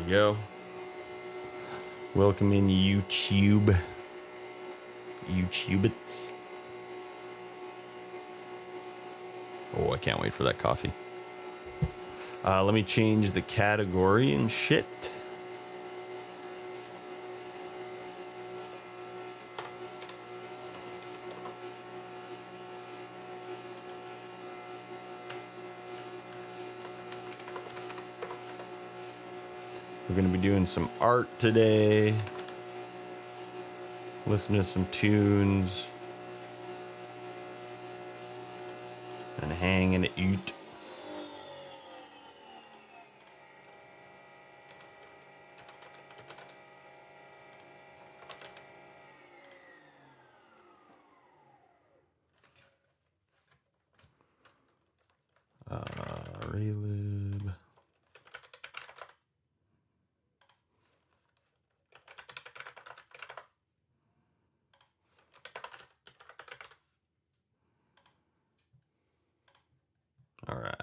go. Welcome in YouTube. YouTubits. Oh, I can't wait for that coffee. Let me change the category and shit. We're going to be doing some art today. Listen to some tunes. And hang and eat. Relib. All right.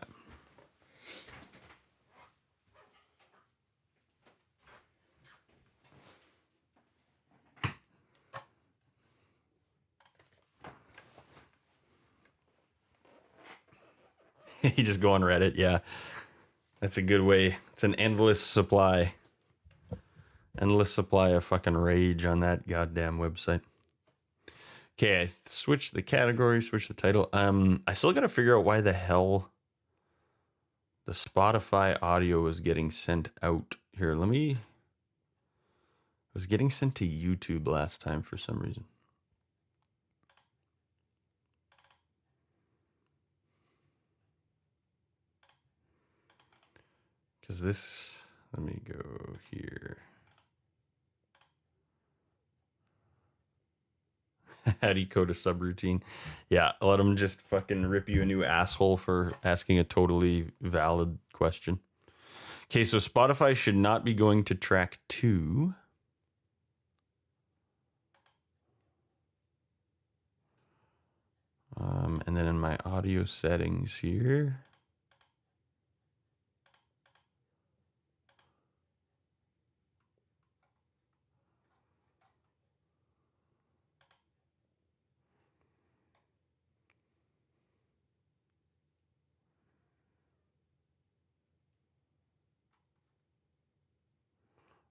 You just go on Reddit, yeah. That's a good way. It's an endless supply. Endless supply of fucking rage on that goddamn website. Okay, I switched the category, switched the title. I still gotta figure out why the hell the Spotify audio was getting sent out. Here, it was getting sent to YouTube last time for some reason. Because this, let me go here. How do you code a subroutine? Yeah, let them just fucking rip you a new asshole for asking a totally valid question. Okay, so Spotify should not be going to track 2. And then in my audio settings here.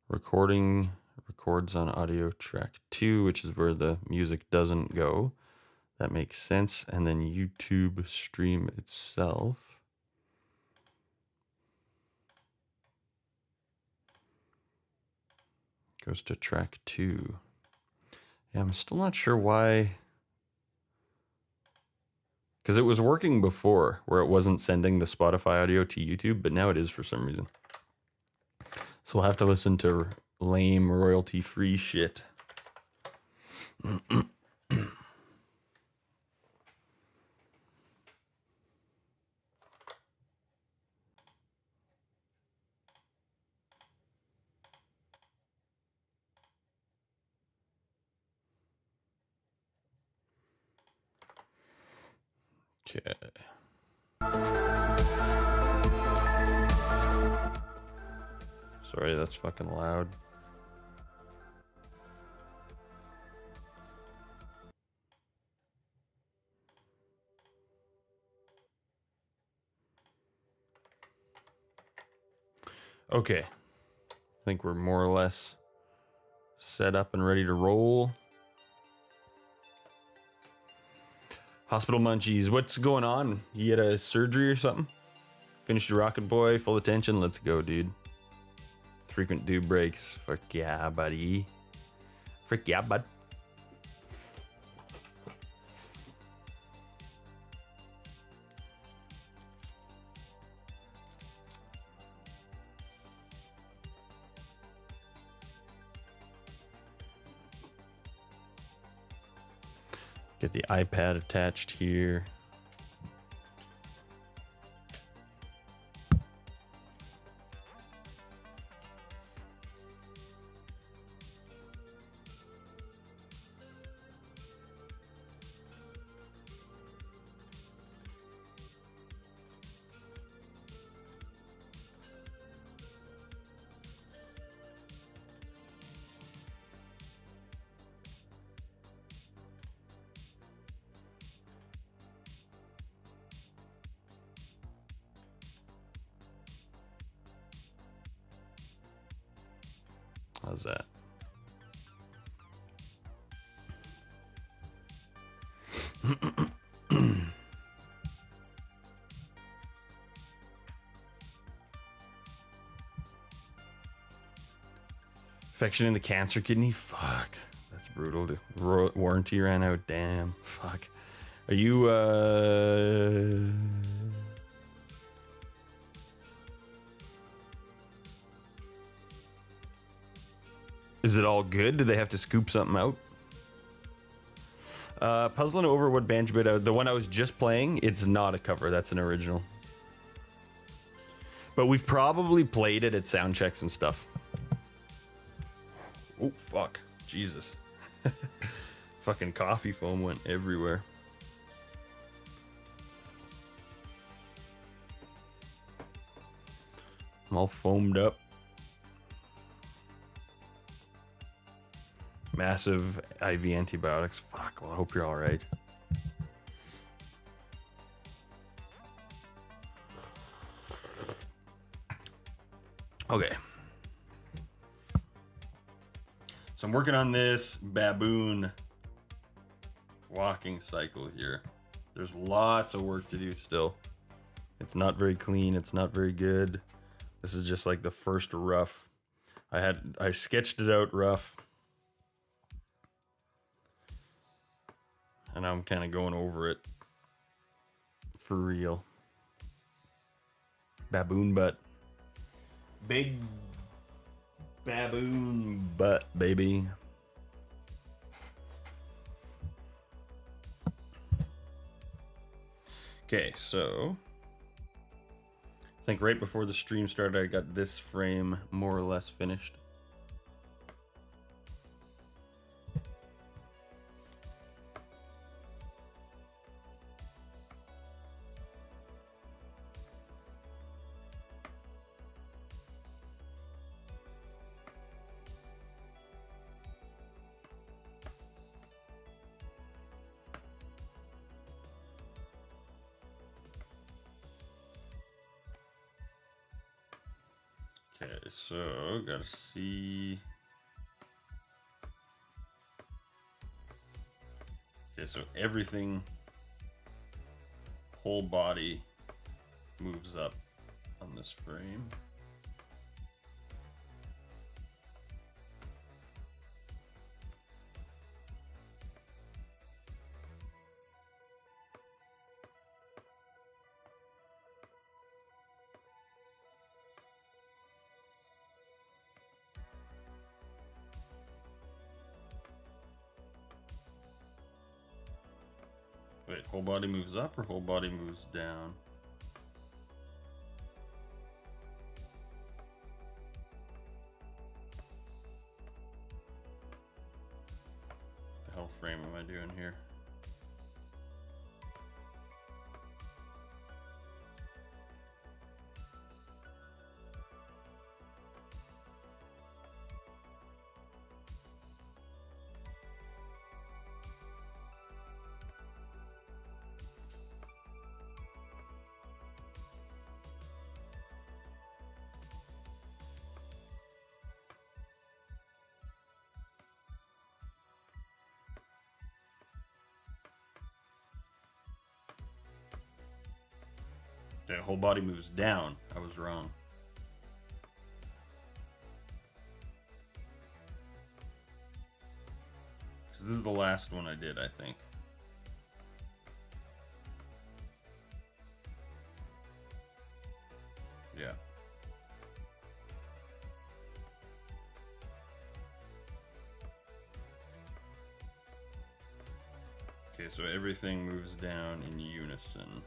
Recording records on audio track 2, which is where the music doesn't go. That makes sense. And then YouTube stream itself goes to track 2. Yeah, I'm still not sure why. Because it was working before where it wasn't sending the Spotify audio to YouTube, but now it is for some reason. So we'll have to listen to lame royalty-free shit. Okay. Sorry, that's fucking loud. Okay. I think we're more or less set up and ready to roll. Hospital munchies, what's going on? You had a surgery or something? Finished your rocket boy, full attention, let's go, dude. Frequent do breaks. Fuck yeah, buddy. Frick yeah, bud. Get the iPad attached here. How's that? Infection in the cancer kidney? Fuck. That's brutal. The warranty ran out. Damn. Fuck. Are you, Is it all good? Did they have to scoop something out? Puzzling over what banjo bit the one I was just playing, it's not a cover. That's an original. But we've probably played it at sound checks and stuff. Oh, fuck. Jesus. Fucking coffee foam went everywhere. I'm all foamed up. Massive IV antibiotics. Fuck, well, I hope you're alright. Okay. So I'm working on this baboon walking cycle here. There's lots of work to do still. It's not very clean. It's not very good. This is just like the first rough. I sketched it out rough. And I'm kind of going over it for real. Baboon butt. Big baboon butt, baby. Okay, so I think right before the stream started, I got this frame more or less finished. Okay, so gotta see. Okay, so everything, whole body moves up on this frame. Wait, whole body moves up or whole body moves down? The hell frame am I doing here? Okay, whole body moves down. I was wrong. This is the last one I did, I think. Yeah. Okay, so everything moves down in unison.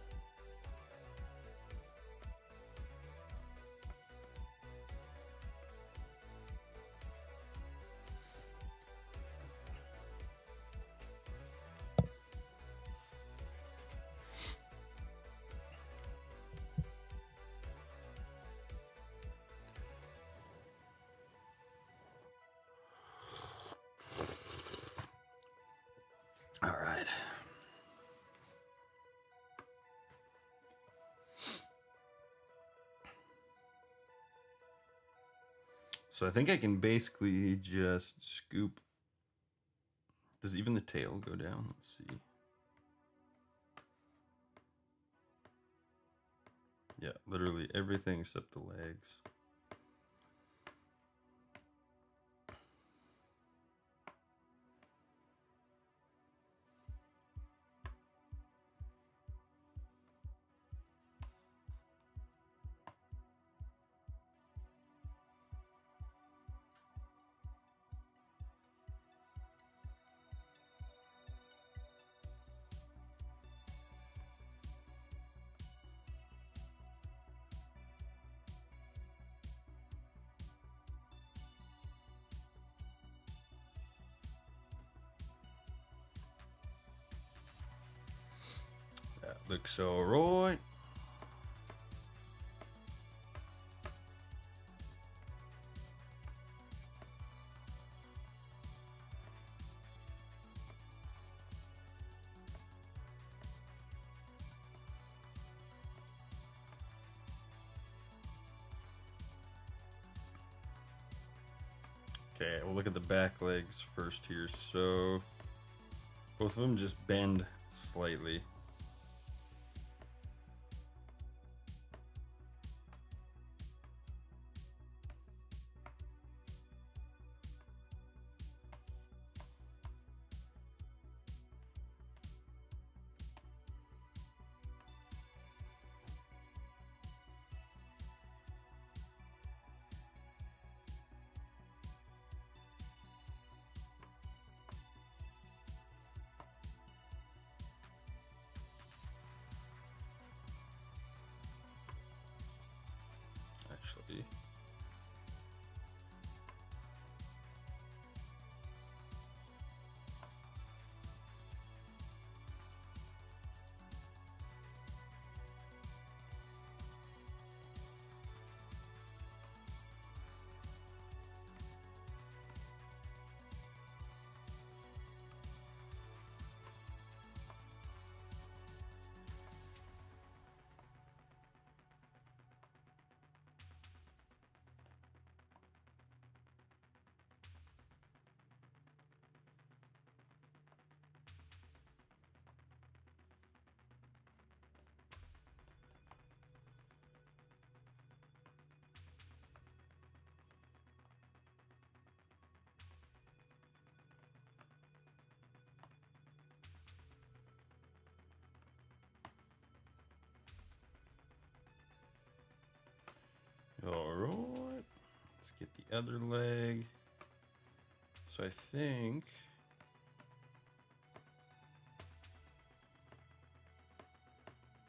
All right. So I think I can basically just scoop. Does even the tail go down? Let's see. Yeah, literally everything except the legs. That looks alright. Okay, we'll look at the back legs first here. So both of them just bend slightly. Actually, alright. Let's get the other leg. So I think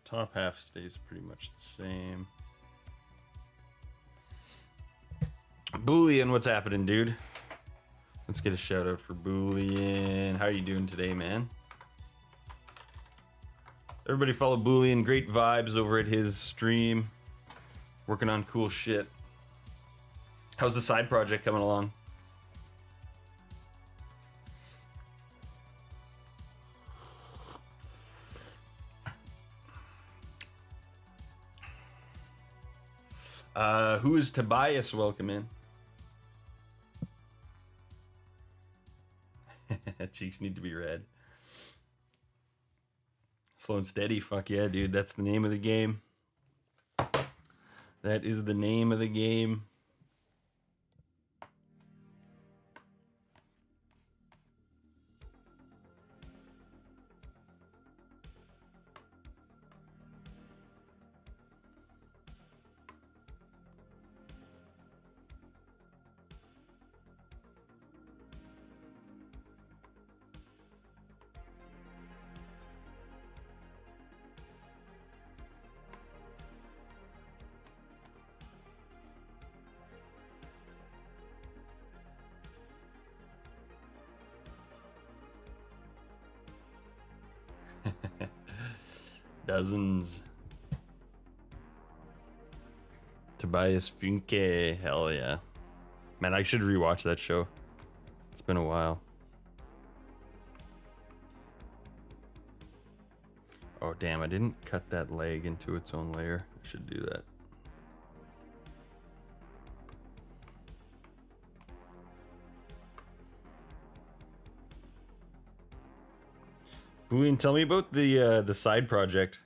top half stays pretty much the same. Boolean, what's happening, dude? Let's get a shout out for Boolean. How are you doing today, man? Everybody follow Boolean. Great vibes over at his stream. Working on cool shit. How's the side project coming along? Who is Tobias? Welcome in. Cheeks need to be red. Slow and steady. Fuck yeah, dude. That's the name of the game. That is the name of the game. Dozens. Tobias Funke. Hell yeah. Man, I should rewatch that show. It's been a while. Oh, damn. I didn't cut that leg into its own layer. I should do that. Boolean, tell me about the side project.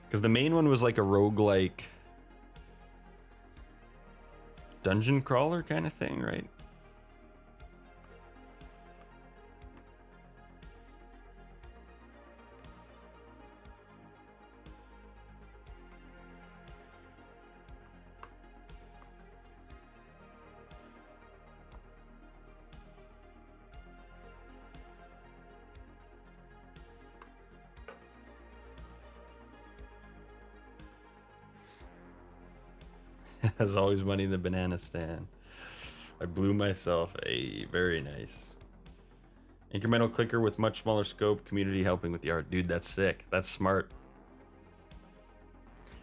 Because the main one was like a roguelike dungeon crawler kind of thing, right? As always, money in the banana stand. I blew myself. Very nice. Incremental clicker with much smaller scope. Community helping with the art. Dude, that's sick. That's smart.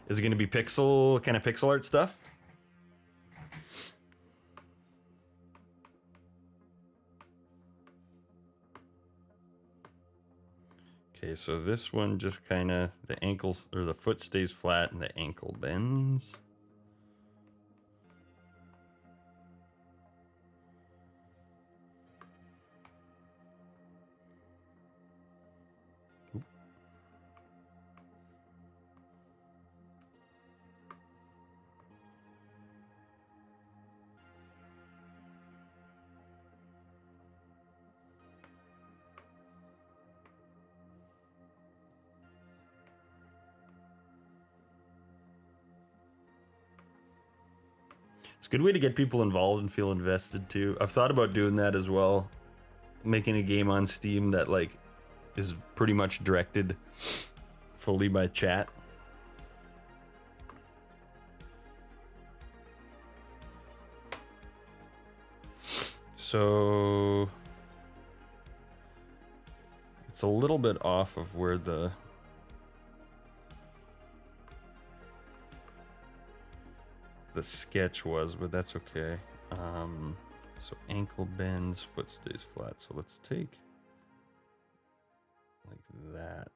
Is it going to be kind of pixel art stuff? Okay, so this one just kind of, the ankles, or the foot stays flat and the ankle bends. It's a good way to get people involved and feel invested too. I've thought about doing that as well. Making a game on Steam that like is pretty much directed fully by chat. So it's a little bit off of where the sketch was, but that's okay. So ankle bends, foot stays flat. So let's take like that.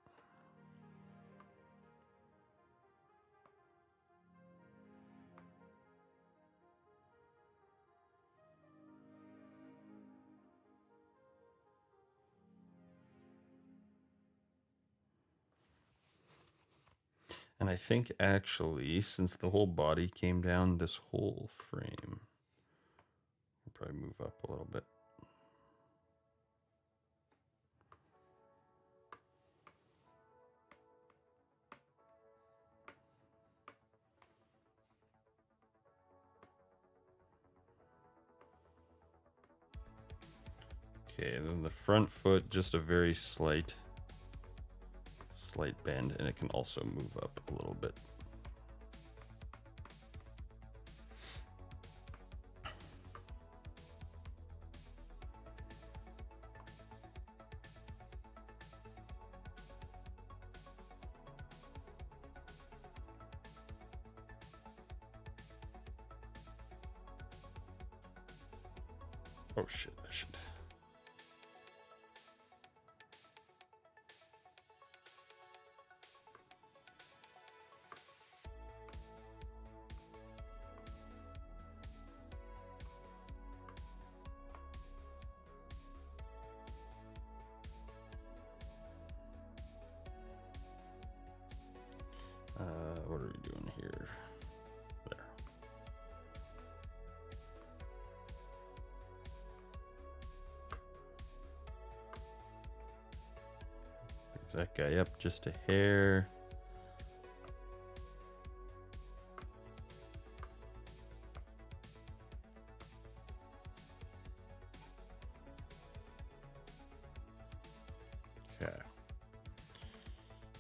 And I think actually, since the whole body came down, this whole frame will probably move up a little bit. Okay, and then the front foot, just a very slight bend, and it can also move up a little bit. Oh shit, I should. What are we doing here? There. Move that guy up just a hair. Okay.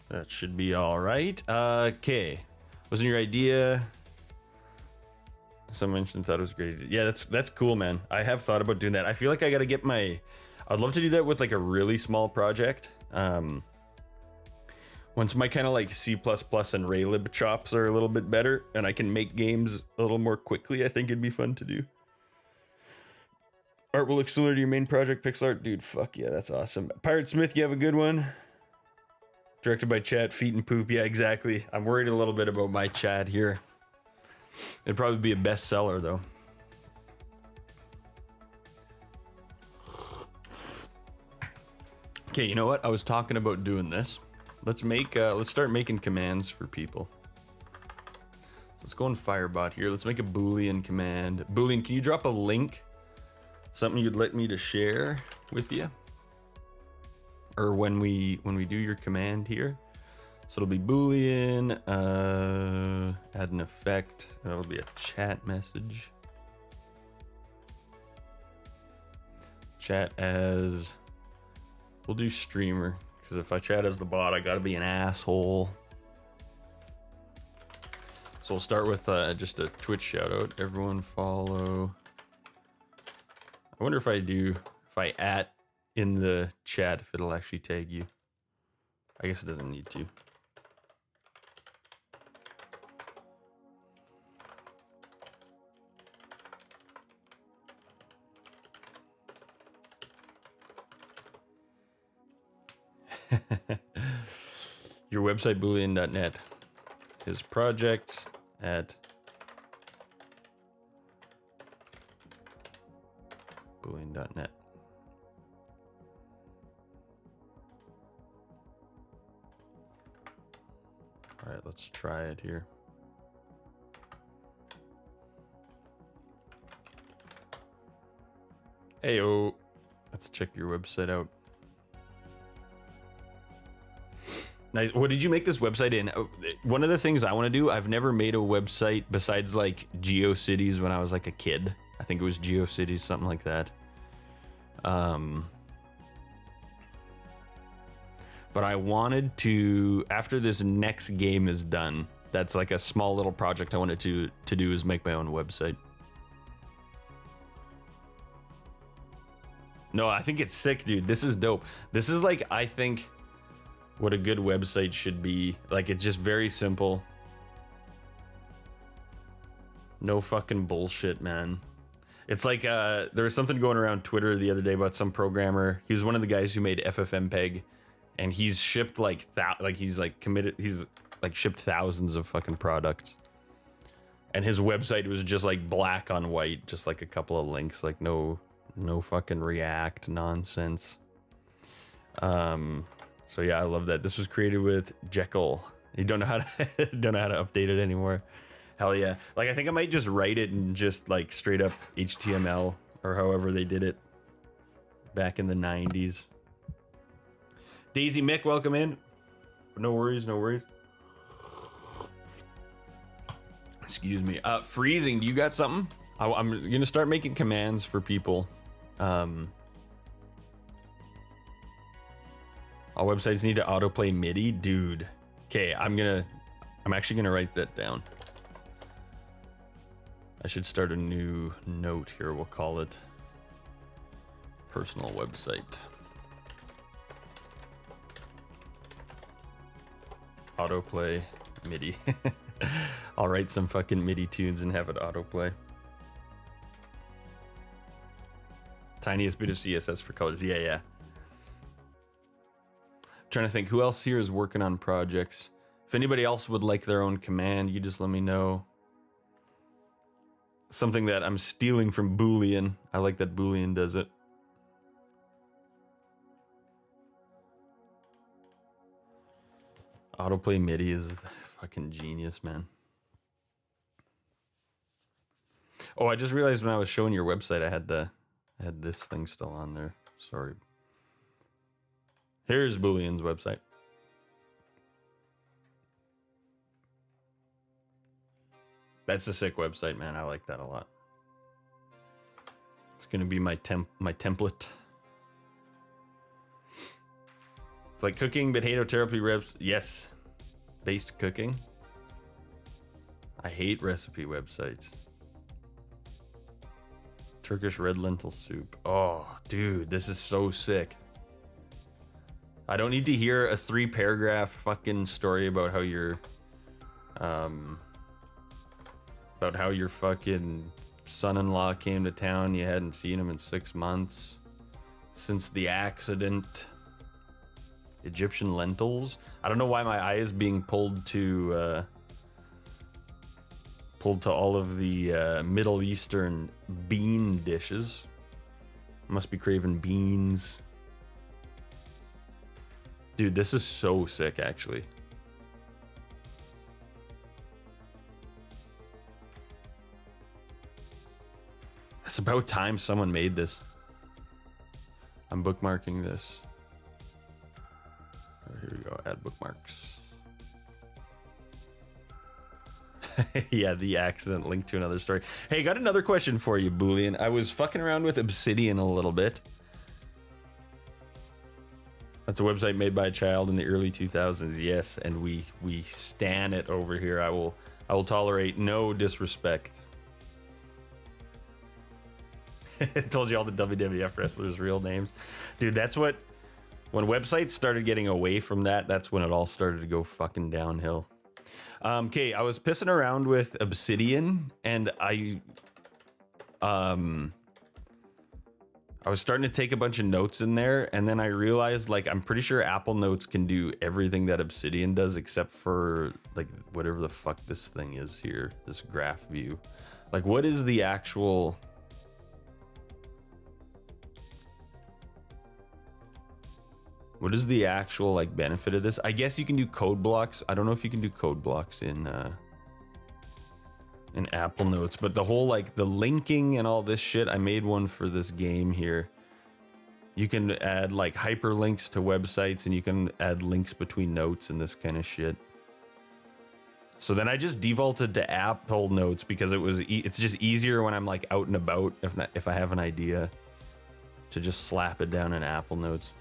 That should be all right. Okay. Wasn't your idea? Someone mentioned thought it was a great idea. Yeah, that's cool, man. I have thought about doing that. I feel like I got to get my... I'd love to do that with like a really small project. Once my kind of like C++ and Raylib chops are a little bit better and I can make games a little more quickly, I think it'd be fun to do. Art will look similar to your main project, pixel art. Dude, fuck yeah, that's awesome. Pirate Smith, you have a good one? Directed by Chad, Feet and Poop. Yeah, exactly. I'm worried a little bit about my Chad here. It'd probably be a bestseller, though. Okay, you know what? I was talking about doing this. Let's start making commands for people. So let's go in Firebot here. Let's make a Boolean command. Boolean, can you drop a link? Something you'd like me to share with you? Or when we do your command here. So it'll be Boolean, add an effect. That'll be a chat message. Chat as, we'll do streamer, because if I chat as the bot, I gotta be an asshole. So we'll start with just a Twitch shout out. Everyone follow. I wonder if I at in the chat, if it'll actually tag you. I guess it doesn't need to. Your website, boolean.net. His projects at boolean.net. All right, let's try it here. Heyo, let's check your website out. Nice. What did you make this website in? One of the things I want to do, I've never made a website besides like GeoCities when I was like a kid. I think it was GeoCities, something like that. But I wanted to, after this next game is done, that's like a small little project I wanted to do, is make my own website. No, I think it's sick, dude. This is dope. This is like, I think, what a good website should be. Like, it's just very simple. No fucking bullshit, man. It's like, there was something going around Twitter the other day about some programmer. He was one of the guys who made FFmpeg, and he's shipped like, he's shipped thousands of fucking products. And his website was just like black on white, just like a couple of links, like no fucking React nonsense. So yeah, I love that. This was created with Jekyll. You don't know how to update it anymore. Hell yeah. Like, I think I might just write it in just like straight up HTML or however they did it back in the 90s. Daisy Mick, welcome in. No worries, no worries. Excuse me. Freezing, do you got something? I'm gonna start making commands for people. All websites need to autoplay MIDI, dude. Okay, I'm actually gonna write that down. I should start a new note here. We'll call it personal website. Autoplay MIDI. I'll write some fucking MIDI tunes and have it autoplay. Tiniest bit of CSS for colors. Yeah. Trying to think who else here is working on projects. If anybody else would like their own command, you just let me know. Something that I'm stealing from Boolean. I like that Boolean does it. Autoplay MIDI is fucking genius, man. Oh, I just realized when I was showing your website, I had this thing still on there. Sorry. Here's Boolean's website. That's a sick website, man. I like that a lot. It's gonna be my template. Like cooking, potato therapy reps. Yes. Based cooking. I hate recipe websites. Turkish red lentil soup. Oh, dude, this is so sick. I don't need to hear a 3-paragraph fucking story about how your fucking son-in-law came to town. You hadn't seen him in 6 months since the accident. Egyptian lentils. I don't know why my eye is being pulled to all of the Middle Eastern bean dishes. Must be craving beans. Dude, this is so sick, actually. It's about time someone made this. I'm bookmarking this. Oh, here we go, add bookmarks. Yeah, the accident link to another story. Hey, got another question for you, Boolean. I was fucking around with Obsidian a little bit. That's a website made by a child in the early 2000s. Yes, and we stan it over here. I will tolerate no disrespect. I told you all the WWF wrestlers' real names. Dude, that's what, when websites started getting away from that, that's when it all started to go fucking downhill. Okay, I was pissing around with Obsidian, and I was starting to take a bunch of notes in there, and then I realized, like, I'm pretty sure Apple Notes can do everything that Obsidian does, except for, like, whatever the fuck this thing is here, this graph view. Like, what is the actual... What is the actual, like, benefit of this? I guess you can do code blocks. I don't know if you can do code blocks in Apple Notes, but the whole, like, the linking and all this shit, I made one for this game here. You can add, like, hyperlinks to websites, and you can add links between notes and this kind of shit. So then I just defaulted to Apple Notes because it's just easier when I'm, like, out and about, if I have an idea, to just slap it down in Apple Notes.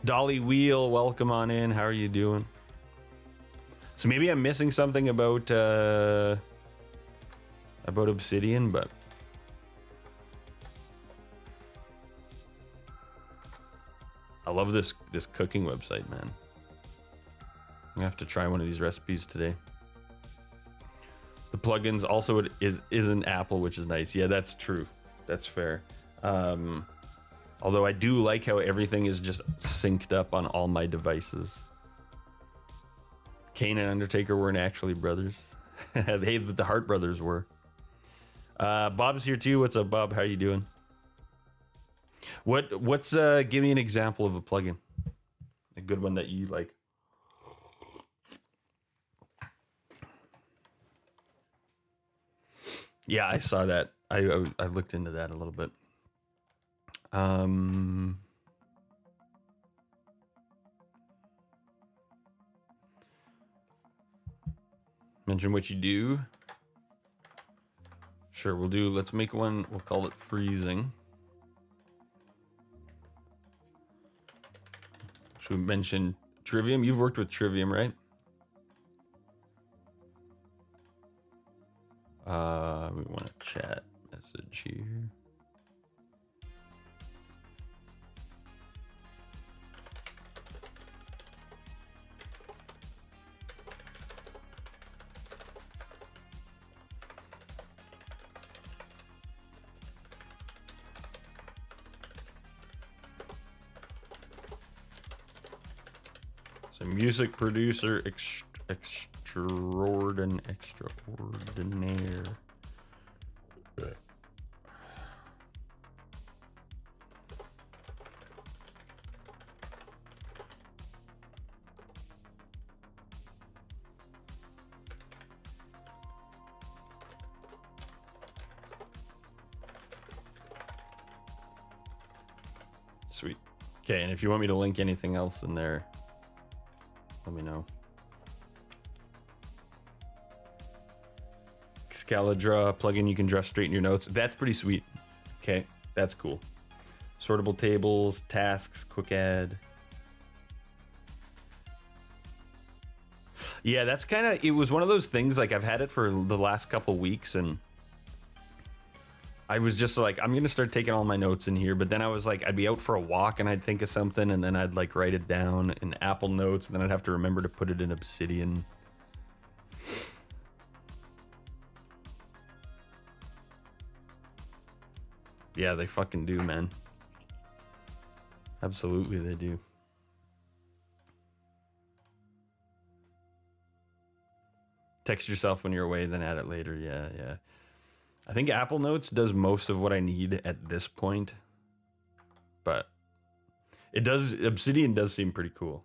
Dolly Wheel, welcome on in. How are you doing? So maybe I'm missing something about Obsidian, but I love this cooking website, man. I'm gonna have to try one of these recipes today. The plugins also isn't Apple, which is nice. Yeah, that's true. That's fair. Although I do like how everything is just synced up on all my devices. Kane and Undertaker weren't actually brothers. The Hart brothers were. Bob's here too. What's up, Bob? How you doing? What's give me an example of a plugin. A good one that you like. Yeah, I saw that. I looked into that a little bit. Mention what you do. Sure, let's make one, we'll call it freezing. Should we mention Trivium? You've worked with Trivium, right? We want a chat message here. So music producer extraordinaire. Sweet. Okay, and if you want me to link anything else in there, let me know. Excalibur plugin, you can draw straight in your notes. That's pretty sweet. Okay, that's cool. Sortable tables, tasks, quick add. Yeah, that's kind of, it was one of those things, like I've had it for the last couple weeks, and I was just like, I'm gonna start taking all my notes in here, but then I was like, I'd be out for a walk and I'd think of something, and then I'd like write it down in Apple Notes, and then I'd have to remember to put it in Obsidian. Yeah, they fucking do, man. Absolutely, they do. Text yourself when you're away, then add it later. Yeah, yeah. I think Apple Notes does most of what I need at this point, but It does. Obsidian does seem pretty cool.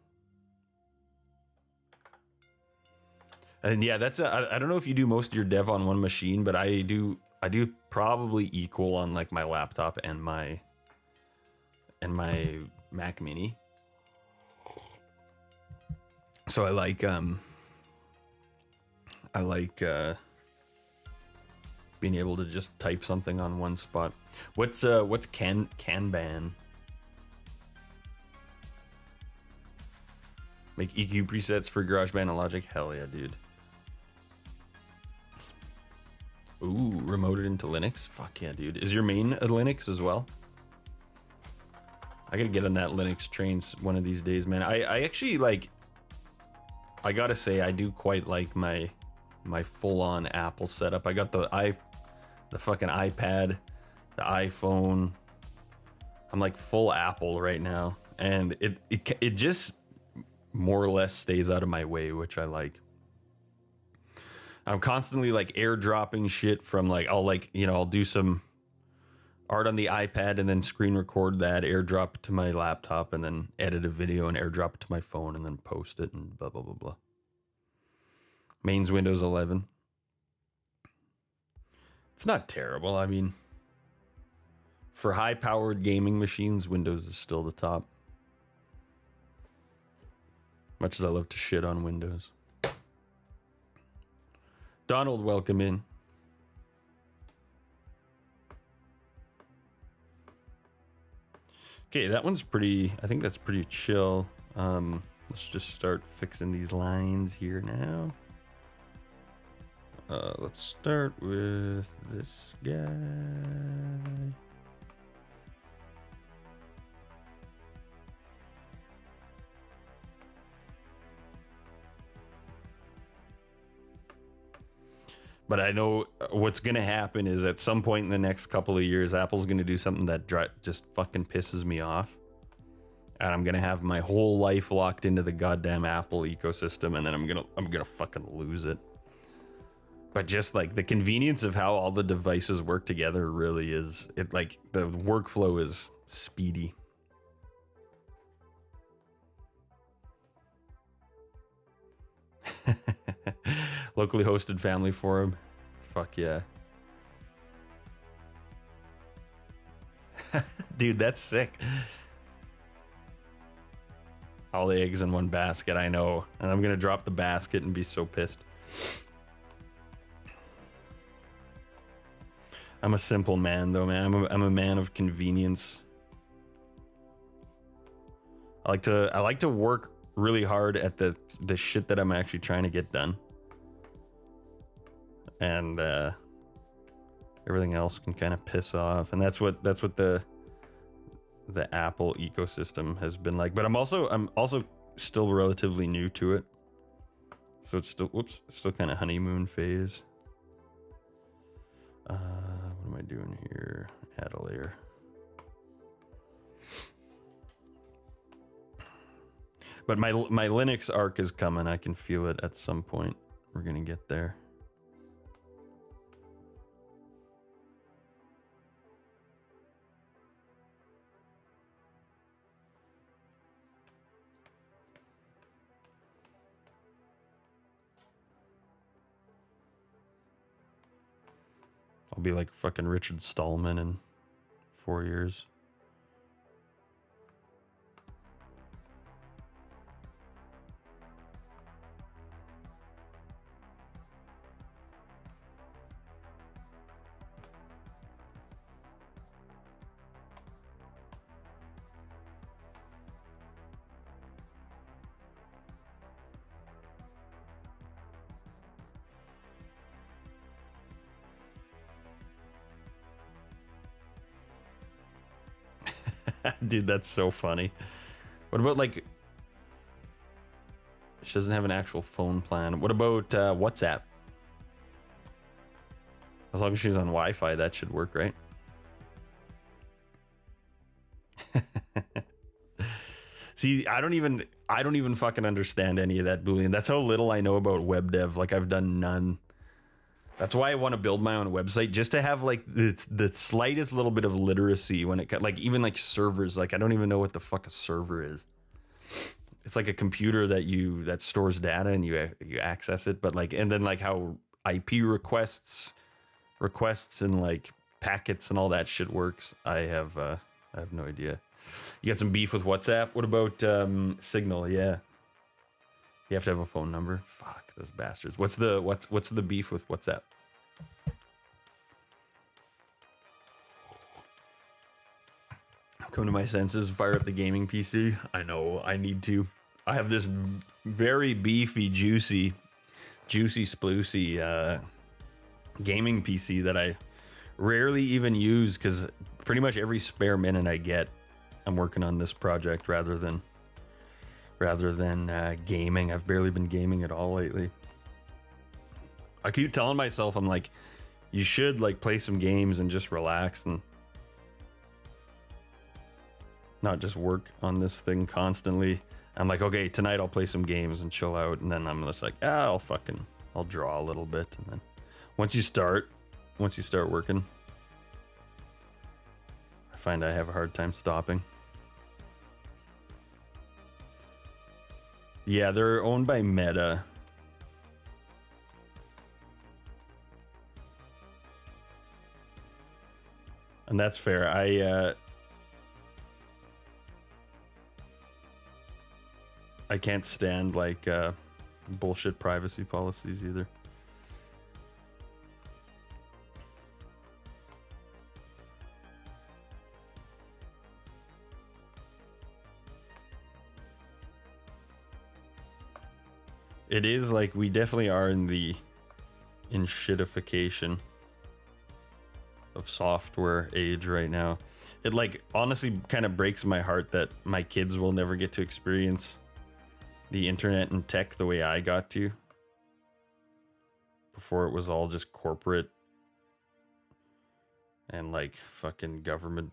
And yeah, that's I don't know if you do most of your dev on one machine, but I do probably equal on like my laptop and my Mac Mini. So I like being able to just type something on one spot. What's Kanban? Make EQ presets for GarageBand and Logic? Hell yeah, dude. Ooh, remoted into Linux? Fuck yeah, dude. Is your main a Linux as well? I gotta get on that Linux train one of these days, man. I actually like, I gotta say, I do quite like my full-on Apple setup. I got the fucking iPad, the iPhone. I'm like full Apple right now, and it just more or less stays out of my way, which I like. I'm constantly like airdropping shit from like, I'll do some art on the iPad and then screen record that, airdrop it to my laptop, and then edit a video and airdrop it to my phone and then post it and blah, blah, blah, blah. Main's Windows 11. It's not terrible. I mean, for high-powered gaming machines, Windows is still the top. Much as I love to shit on Windows. Donald, welcome in. Okay, that one's pretty, I think that's pretty chill. Let's just start fixing these lines here now. Let's start with this guy. But I know what's going to happen is at some point in the next couple of years, Apple's going to do something that just fucking pisses me off. And I'm going to have my whole life locked into the goddamn Apple ecosystem, and then I'm going to fucking lose it. But just like the convenience of how all the devices work together really is, it like the workflow is speedy. Locally hosted family forum. Fuck yeah. Dude, that's sick. All the eggs in one basket, I know. And I'm gonna drop the basket and be so pissed. I'm a simple man though, man. I'm a man of convenience. I like to work really hard at the shit that I'm actually trying to get done. And everything else can kind of piss off, and that's what the Apple ecosystem has been like. But I'm also still relatively new to it, so it's still kind of honeymoon phase. What am I doing here? Add a layer. But my Linux arc is coming. I can feel it at some point. We're gonna get there. I'll be like fucking Richard Stallman in 4 years. Dude, that's so funny. What about like, she doesn't have an actual phone plan. What about WhatsApp? As long as she's on Wi-Fi, that should work, right? See, I don't even fucking understand any of that Boolean. That's how little I know about web dev. Like, I've done none. That's why I want to build my own website, just to have like the slightest little bit of literacy when it like even like servers. Like I don't even know what the fuck a server is. It's like a computer that stores data and you access it, but like, and then like how IP requests and like packets and all that shit works. I have no idea. You got some beef with WhatsApp? What about Signal? Yeah. You have to have a phone number. Fuck those bastards. What's the beef with WhatsApp? Come to my senses. Fire up the gaming PC. I know I need to. I have this very beefy, juicy, sploosy gaming PC that I rarely even use because pretty much every spare minute I get, I'm working on this project rather than gaming. I've barely been gaming at all lately. I keep telling myself, I'm like, you should like play some games and just relax and not just work on this thing constantly. I'm like, okay, tonight I'll play some games and chill out, and then I'm just like, I'll draw a little bit, and then once you start working, I find I have a hard time stopping. Yeah, they're owned by Meta. And that's fair. I can't stand like bullshit privacy policies either. It is like we definitely are in shitification of software age right now. It like honestly kind of breaks my heart that my kids will never get to experience the internet and tech the way I got to. Before it was all just corporate and like fucking government.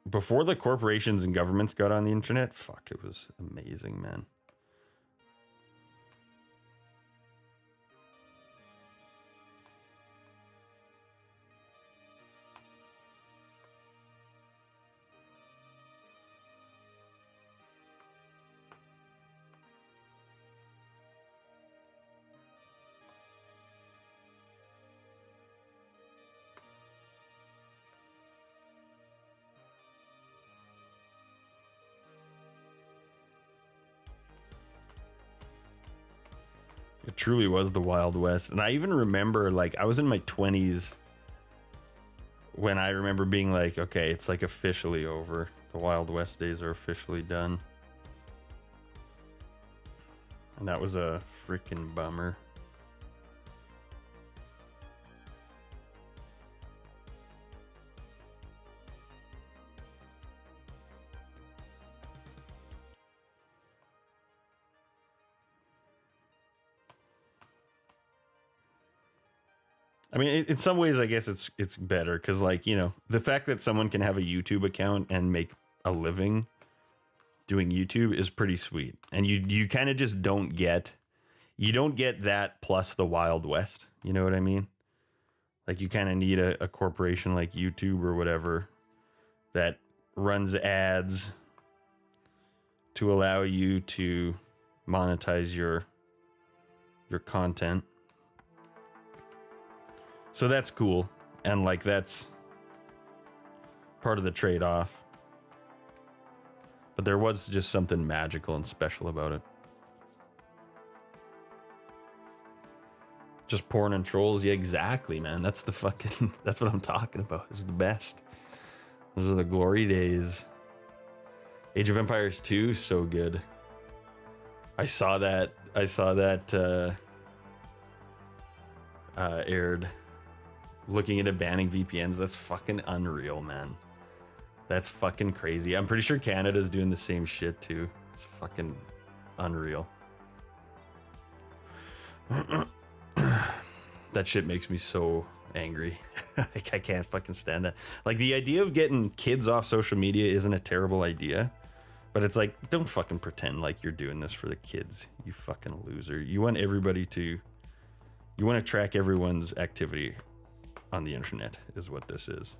Before the corporations and governments got on the internet, fuck, it was amazing, man. It truly was the Wild West. And I even remember, like, I was in my 20s when I remember being like, okay, it's like officially over. The Wild West days are officially done. And that was a freaking bummer. I mean, in some ways, I guess it's better because, like, you know, the fact that someone can have a YouTube account and make a living doing YouTube is pretty sweet. And you kind of just don't get that plus the Wild West. You know what I mean? Like, you kind of need a corporation like YouTube or whatever that runs ads to allow you to monetize your content. So that's cool. And like, that's part of the trade-off. But there was just something magical and special about it. Just porn and trolls. Yeah, exactly, man. That's that's what I'm talking about. It's the best. Those are the glory days. Age of Empires 2, so good. I saw that aired. Looking into banning VPNs, that's fucking unreal, man. That's fucking crazy. I'm pretty sure Canada's doing the same shit too. It's fucking unreal. That shit makes me so angry. Like, I can't fucking stand that. Like, the idea of getting kids off social media isn't a terrible idea, but it's like, don't fucking pretend like you're doing this for the kids, you fucking loser. You want everybody to You want to track everyone's activity on the internet is what this is.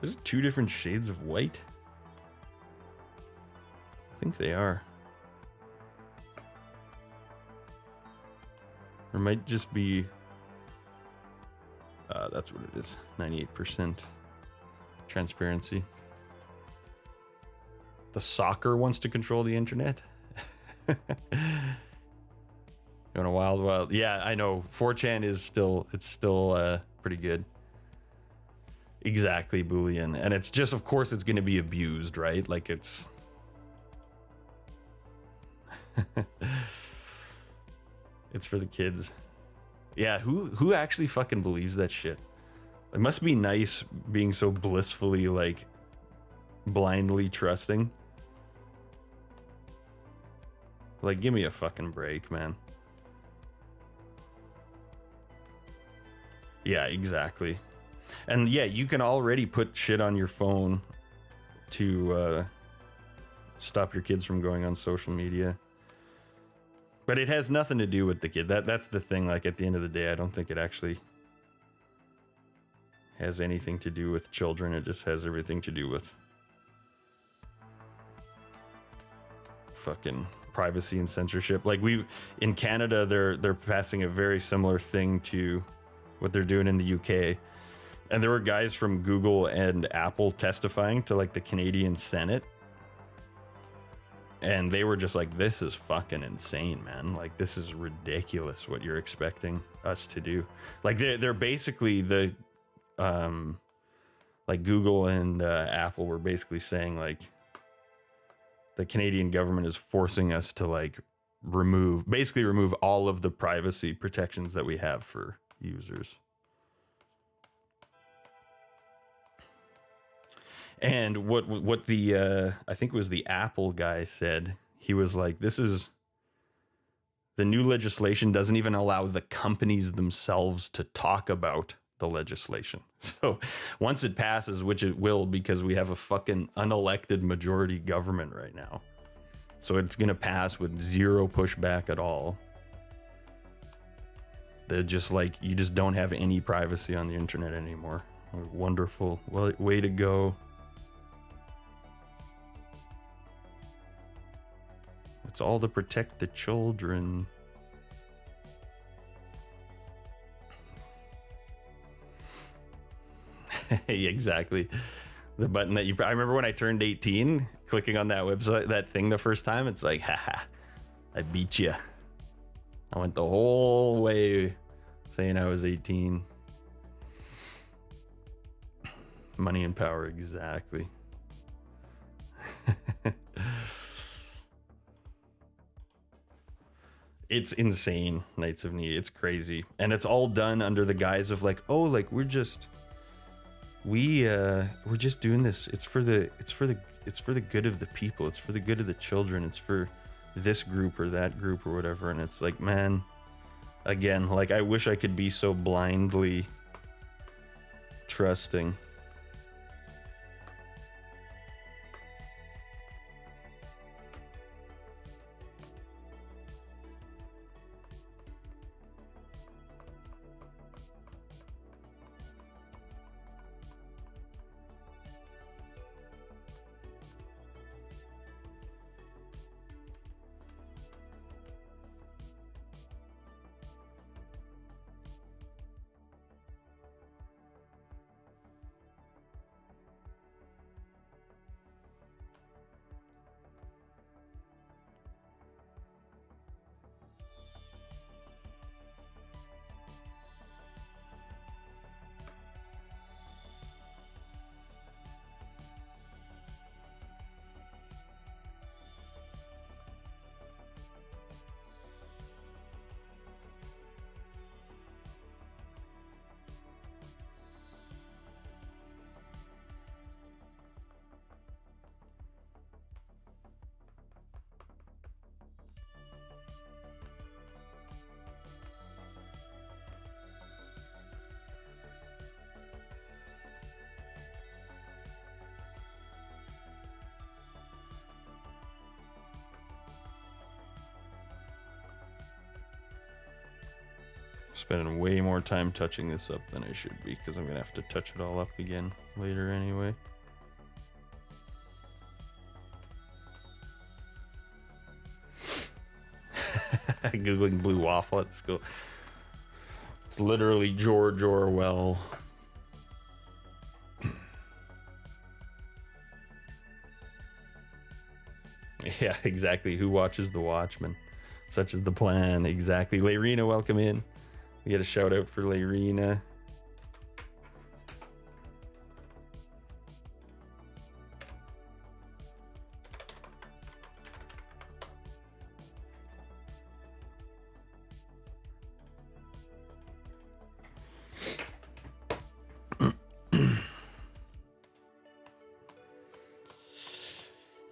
There's 2 different shades of white. I think they are. Or might just be... that's what it is. 98% transparency. The soccer wants to control the internet. You want a wild? Yeah, I know. 4chan is still pretty good. Exactly, Boolean. And it's just, of course, it's going to be abused, right? Like it's... It's for the kids. Yeah, who actually fucking believes that shit? It must be nice being so blissfully, like, blindly trusting. Like, give me a fucking break, man. Yeah, exactly. And yeah, you can already put shit on your phone to stop your kids from going on social media. But it has nothing to do with the kid. That's the thing. Like, at the end of the day, I don't think it actually has anything to do with children. It just has everything to do with fucking privacy and censorship. Like, in Canada, they're passing a very similar thing to what they're doing in the UK. And there were guys from Google and Apple testifying to, like, the Canadian Senate. And they were just like, this is fucking insane, man. Like, this is ridiculous what you're expecting us to do. Like, they're basically the, like, Google and Apple were basically saying, like, the Canadian government is forcing us to, like, remove all of the privacy protections that we have for users. And what the I think it was the Apple guy said, he was like, this is, the new legislation doesn't even allow the companies themselves to talk about the legislation. So once it passes, which it will, because we have a fucking unelected majority government right now, so it's gonna pass with zero pushback at all. They're just like, you just don't have any privacy on the internet anymore. Wonderful. Well, way to go. It's all to protect the children. Exactly. The button that I remember when I turned 18, clicking on that website, that thing the first time, it's like, haha, I beat you. I went the whole way saying I was 18. Money and power, exactly. It's insane, Knights of Need. It's crazy. And it's all done under the guise of like, oh, like we're just doing this. It's for the good of the people. It's for the good of the children. It's for this group or that group or whatever. And it's like, man, again, like, I wish I could be so blindly trusting. spending way more time touching this up than I should be, because I'm gonna have to touch it all up again later anyway. Googling blue waffle at school. It's literally George Orwell. Yeah, exactly. Who watches The Watchmen? Such is the plan. Exactly. Layrina, welcome in. We get a shout out for Layrina.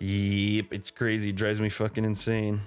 Yep, it's crazy. It drives me fucking insane.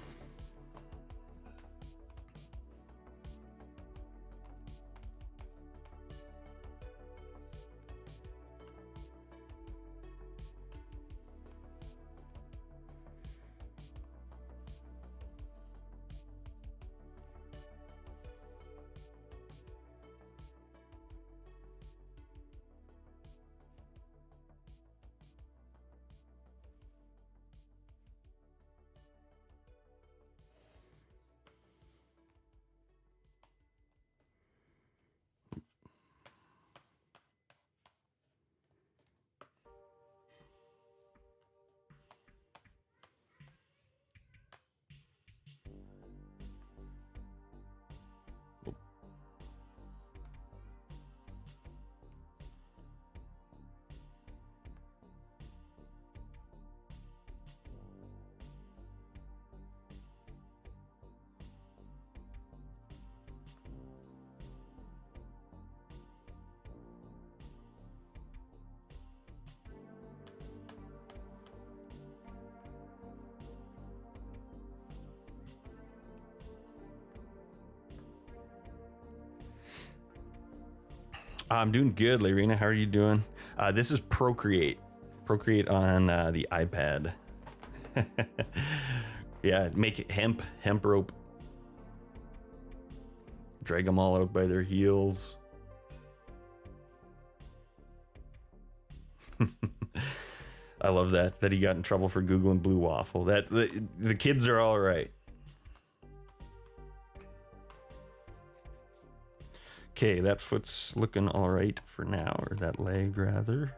I'm doing good, Layrina. How are you doing? This is Procreate. Procreate on the iPad. Yeah, make it hemp rope. Drag them all out by their heels. I love that he got in trouble for Googling blue waffle. That the kids are all right. Okay, that foot's looking all right for now, or that leg rather.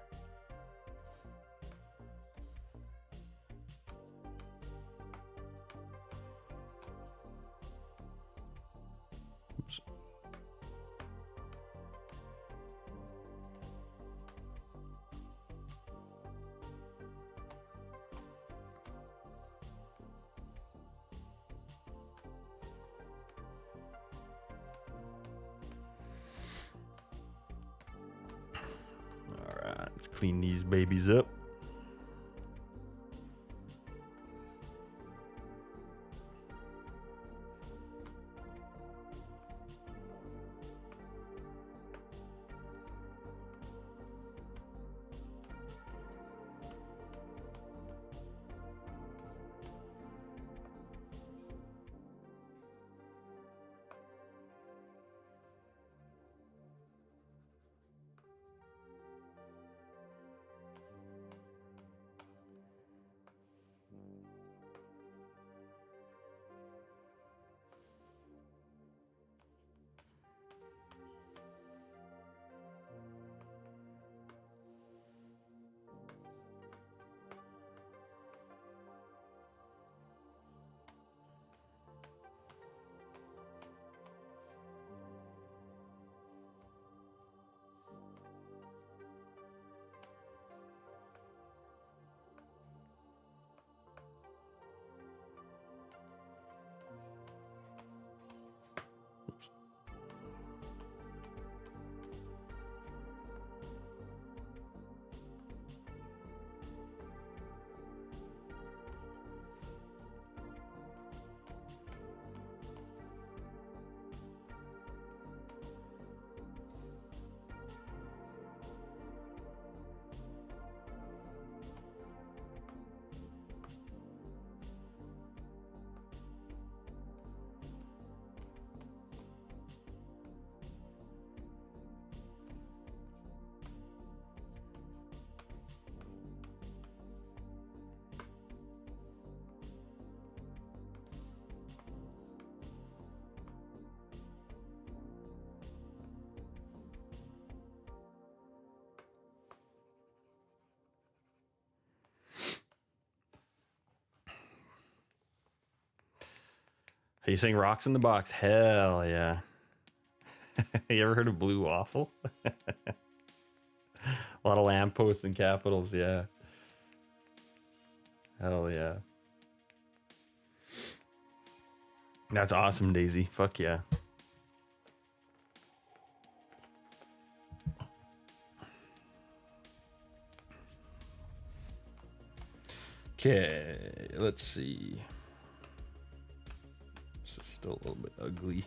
Oops. All right, let's clean these babies up. Are you saying rocks in the box? Hell yeah. You ever heard of Blue Waffle? A lot of lampposts and capitals, yeah. Hell yeah. That's awesome, Daisy. Fuck yeah. Okay, let's see. This is still a little bit ugly.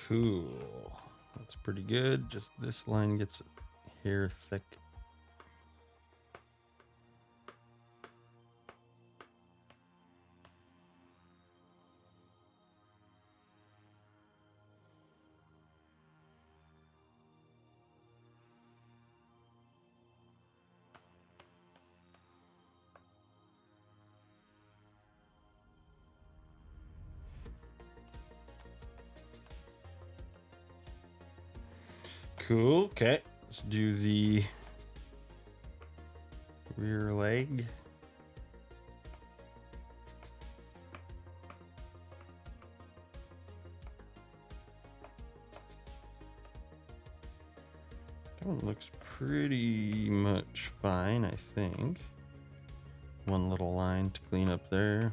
Cool. That's pretty good. Just this line gets hair thick. Cool. Okay. Let's do the rear leg. That one looks pretty much fine, I think. One little line to clean up there.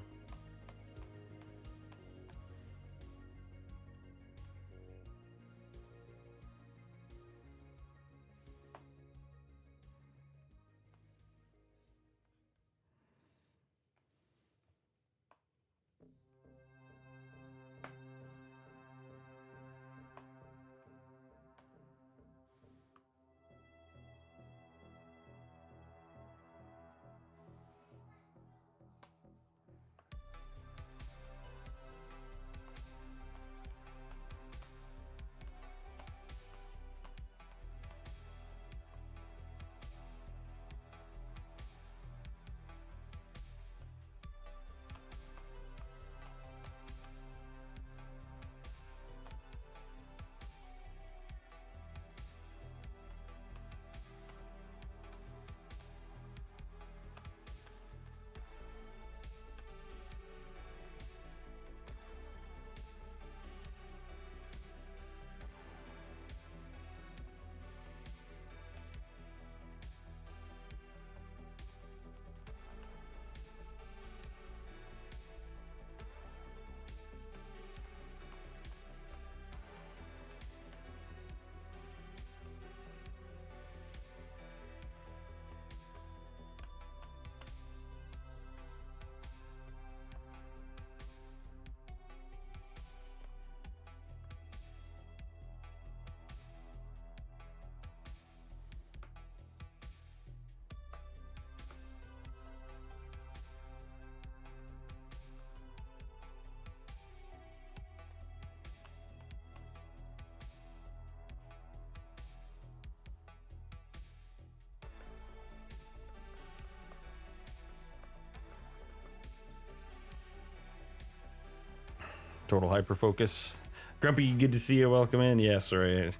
Total hyperfocus. Grumpy, good to see you. Welcome in. Yeah, sorry.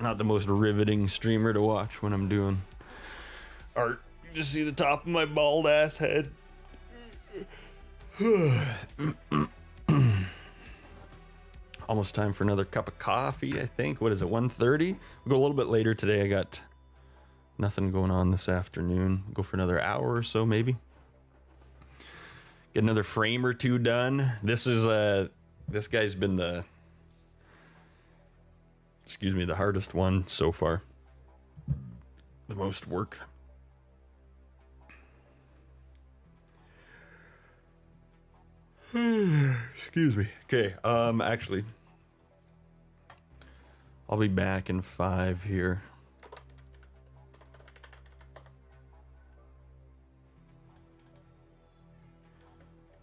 Not the most riveting streamer to watch when I'm doing art. You just see the top of my bald ass head. Almost time for another cup of coffee, I think. What is it, 1:30? We'll go a little bit later today. I got nothing going on this afternoon. We'll go for another hour or so, maybe. Get another frame or two done. This guy's been the hardest one so far. The most work. Excuse me. Okay, actually, I'll be back in 5 here.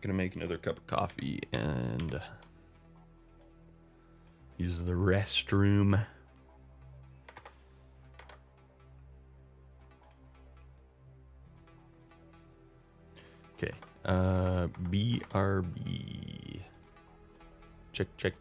Gonna make another cup of coffee and use the restroom. Okay, BRB. Check.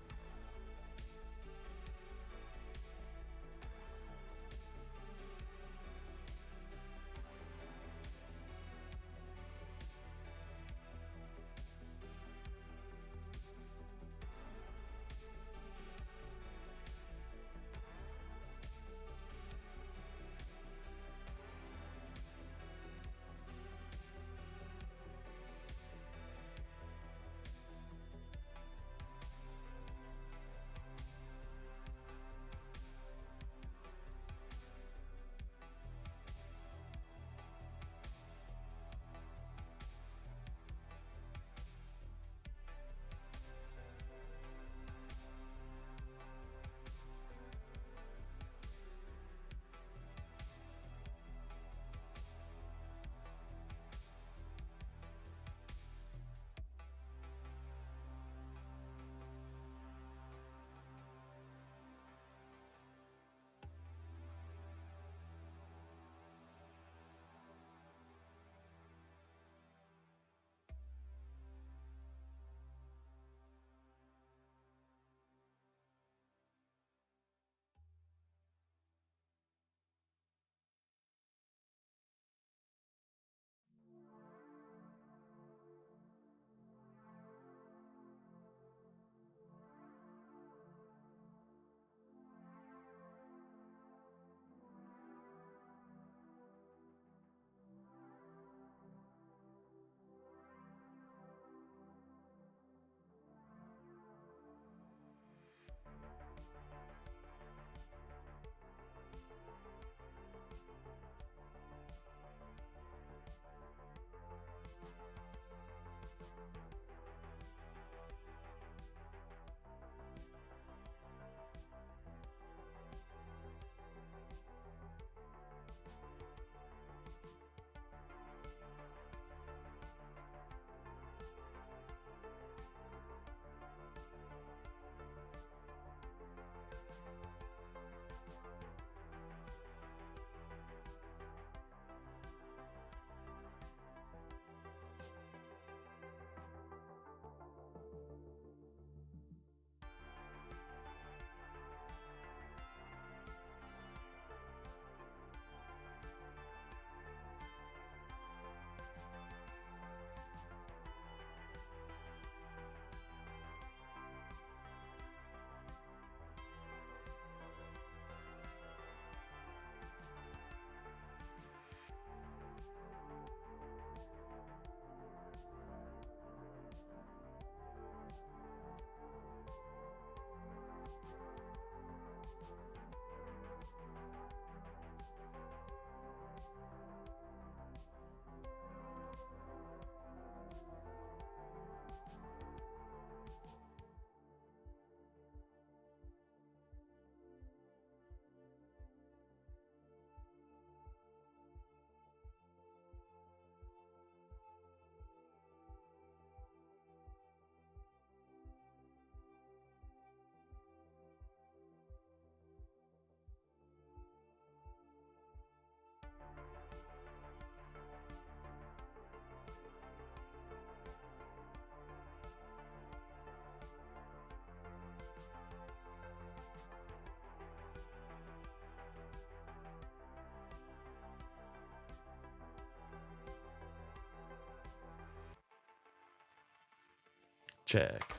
check.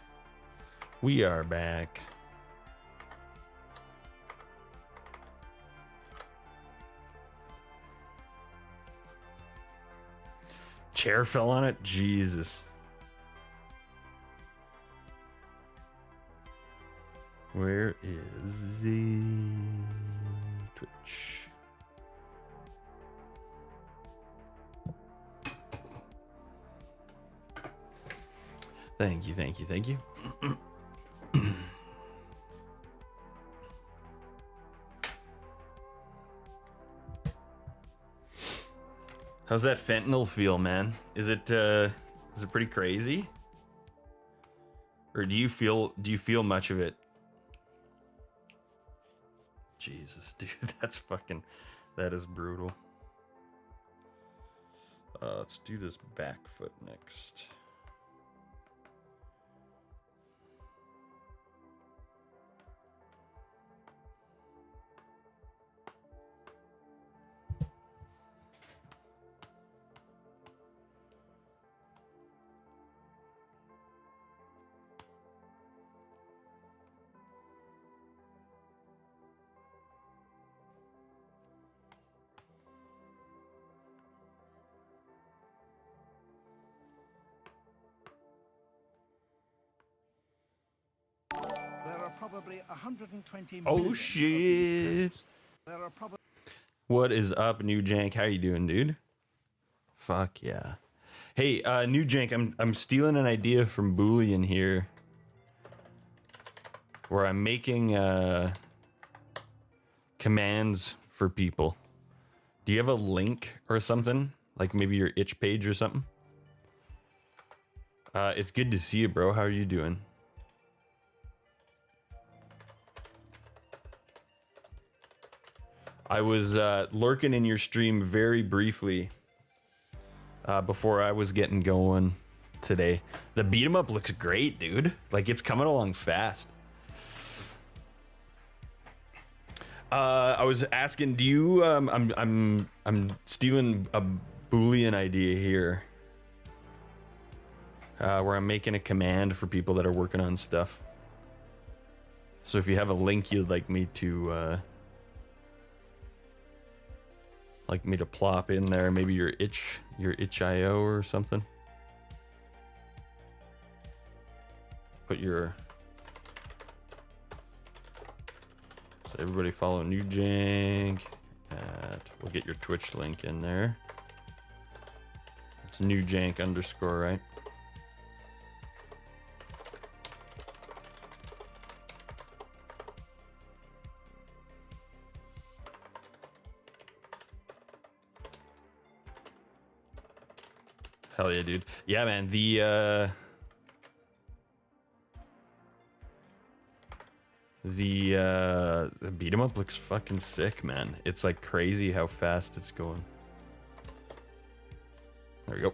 We are back. Chair fell on it? Jesus. Where is the Twitch? Thank you, thank you, thank you. How's that fentanyl feel, man? Is it pretty crazy? Or do you feel much of it? Jesus, dude, that is brutal. Let's do this back foot next. Probably 120 oh shit. What is up, New Jank? How you doing, dude? Fuck yeah. Hey, New Jank, I'm stealing an idea from Boolean here, where I'm making commands for people. Do you have a link or something? Like maybe your itch page or something? It's good to see you, bro. How are you doing? I was lurking in your stream very briefly before I was getting going today. The beat 'em up looks great, dude. Like it's coming along fast. I was asking, do you? I'm stealing a Boolean idea here, where I'm making a command for people that are working on stuff. So if you have a link you'd like me to plop in there, maybe your itch.io or something. Put your, so everybody follow New Jank we'll get your Twitch link in there. It's New Jank _ right? Hell yeah, dude. Yeah, man. The beat 'em up looks fucking sick, man. It's like crazy how fast it's going. There we go.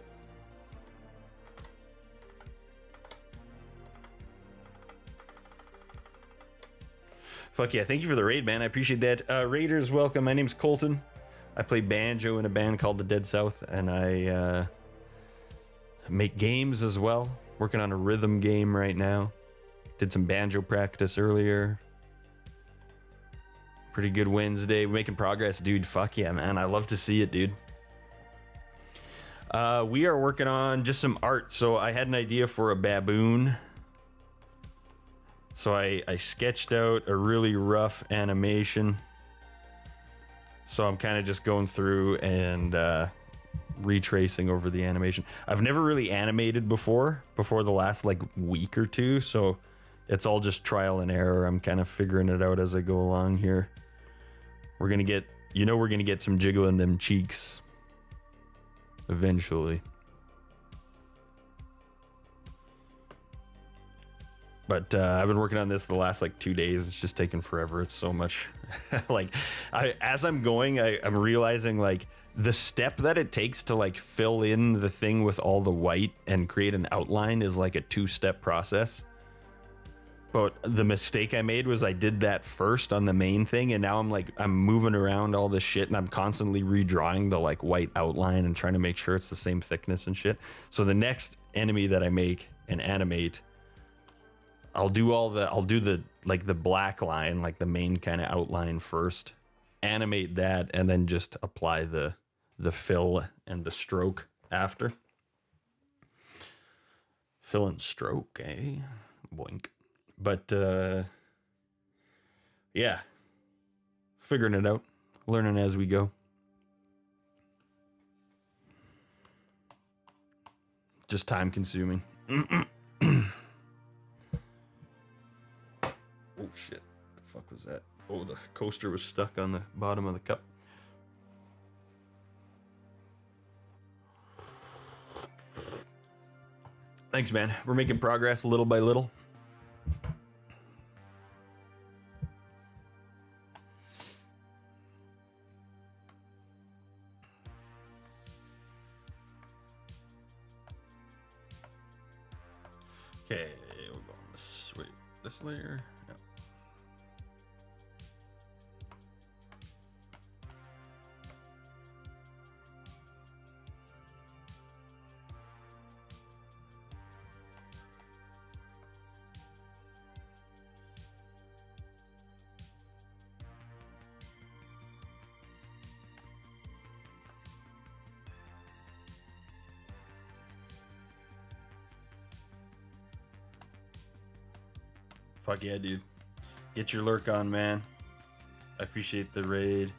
Fuck yeah, thank you for the raid, man. I appreciate that. Raiders, welcome. My name's Colton. I play banjo in a band called the Dead South, and I make games as well. Working on a rhythm game right now. Did some banjo practice earlier. Pretty good Wednesday. We're making progress, dude. Fuck yeah, man. I love to see it, dude. We are working on just some art. So I had an idea for a baboon. So I sketched out a really rough animation. So I'm kind of just going through and retracing over the animation. I've never really animated before the last like week or two, so it's all just trial and error. I'm kind of figuring it out as I go along here. We're gonna get some jiggle in them cheeks eventually. But I've been working on this the last like 2 days. It's just taking forever. It's so much. Like, as I'm going, I'm realizing like the step that it takes to like fill in the thing with all the white and create an outline is like a 2-step process. But the mistake I made was I did that first on the main thing, and now I'm moving around all this shit, and I'm constantly redrawing the like white outline and trying to make sure it's the same thickness and shit. So the next enemy that I make and animate, I'll do the like the black line, like the main kind of outline first, animate that, and then just apply the fill and the stroke after. Fill and stroke, eh? Boink. But yeah, figuring it out, learning as we go. Just time consuming. Oh shit, the fuck was that? Oh, the coaster was stuck on the bottom of the cup. Thanks, man. We're making progress little by little. Okay, we'll go on this. Wait, this layer. Yep. Fuck yeah, dude. Get your lurk on, man. I appreciate the raid.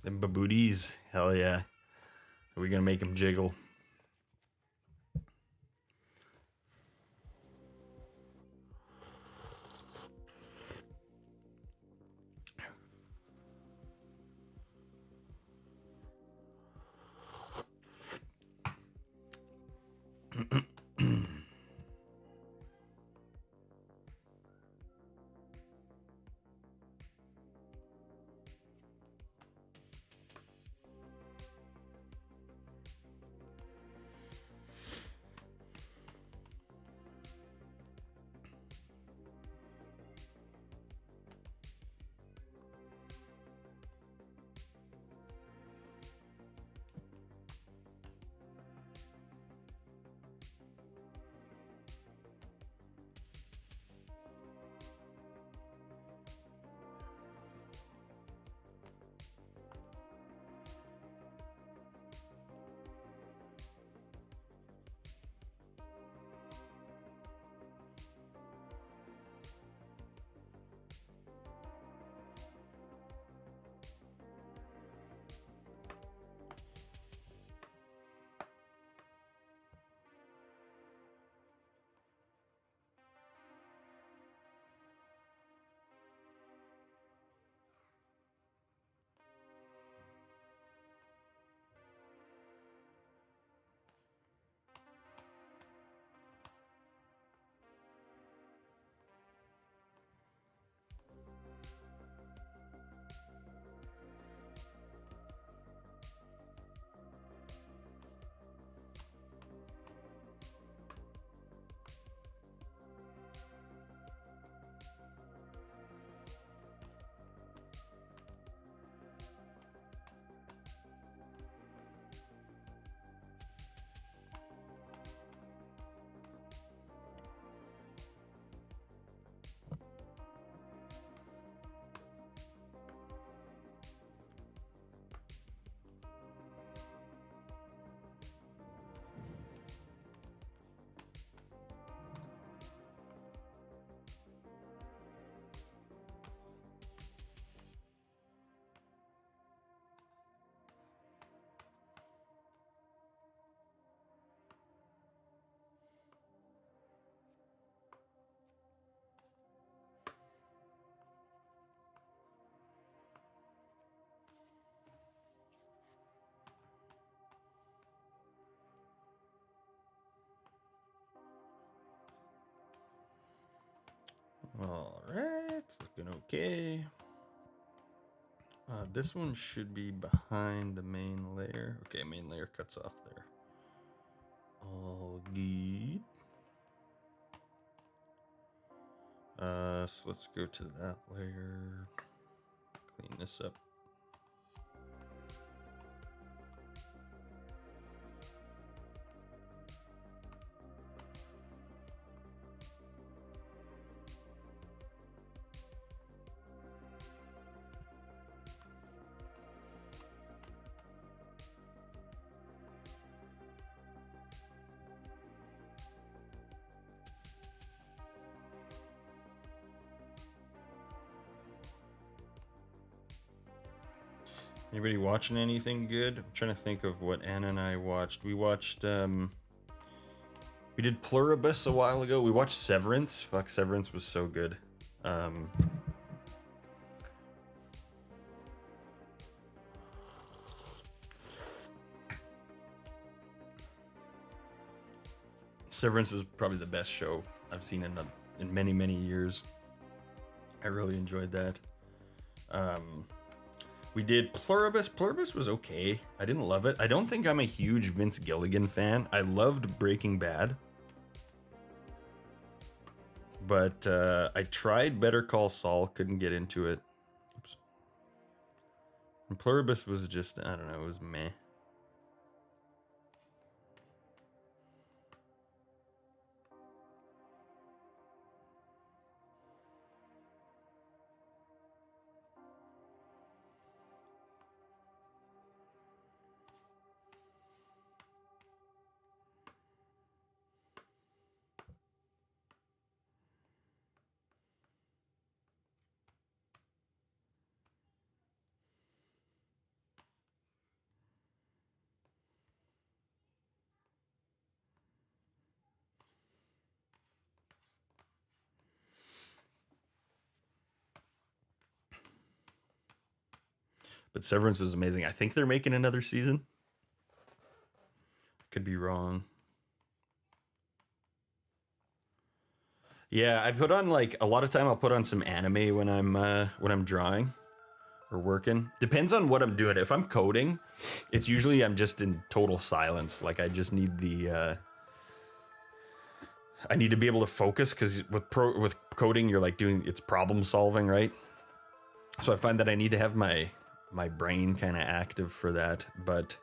Them babooties. Hell yeah. Are we gonna make them jiggle? looking okay. This one should be behind the main layer. Okay, main layer cuts off there. All good. So let's go to that layer. Clean this up. Anybody watching anything good? I'm trying to think of what Anna and I watched. We watched, we did Pluribus a while ago. We watched Severance. Fuck, Severance was so good. Severance was probably the best show I've seen in many, many years. I really enjoyed that. We did Pluribus. Pluribus was okay. I didn't love it. I don't think I'm a huge Vince Gilligan fan. I loved Breaking Bad. But I tried Better Call Saul. Couldn't get into it. Oops. And Pluribus was just, I don't know, it was meh. But Severance was amazing. I think they're making another season. Could be wrong. Yeah, I put on like a lot of time. I'll put on some anime when I'm drawing or working. Depends on what I'm doing. If I'm coding, it's usually I'm just in total silence. Like I just need the I need to be able to focus because with coding, you're like it's problem solving, right? So I find that I need to have my brain kind of active for that. But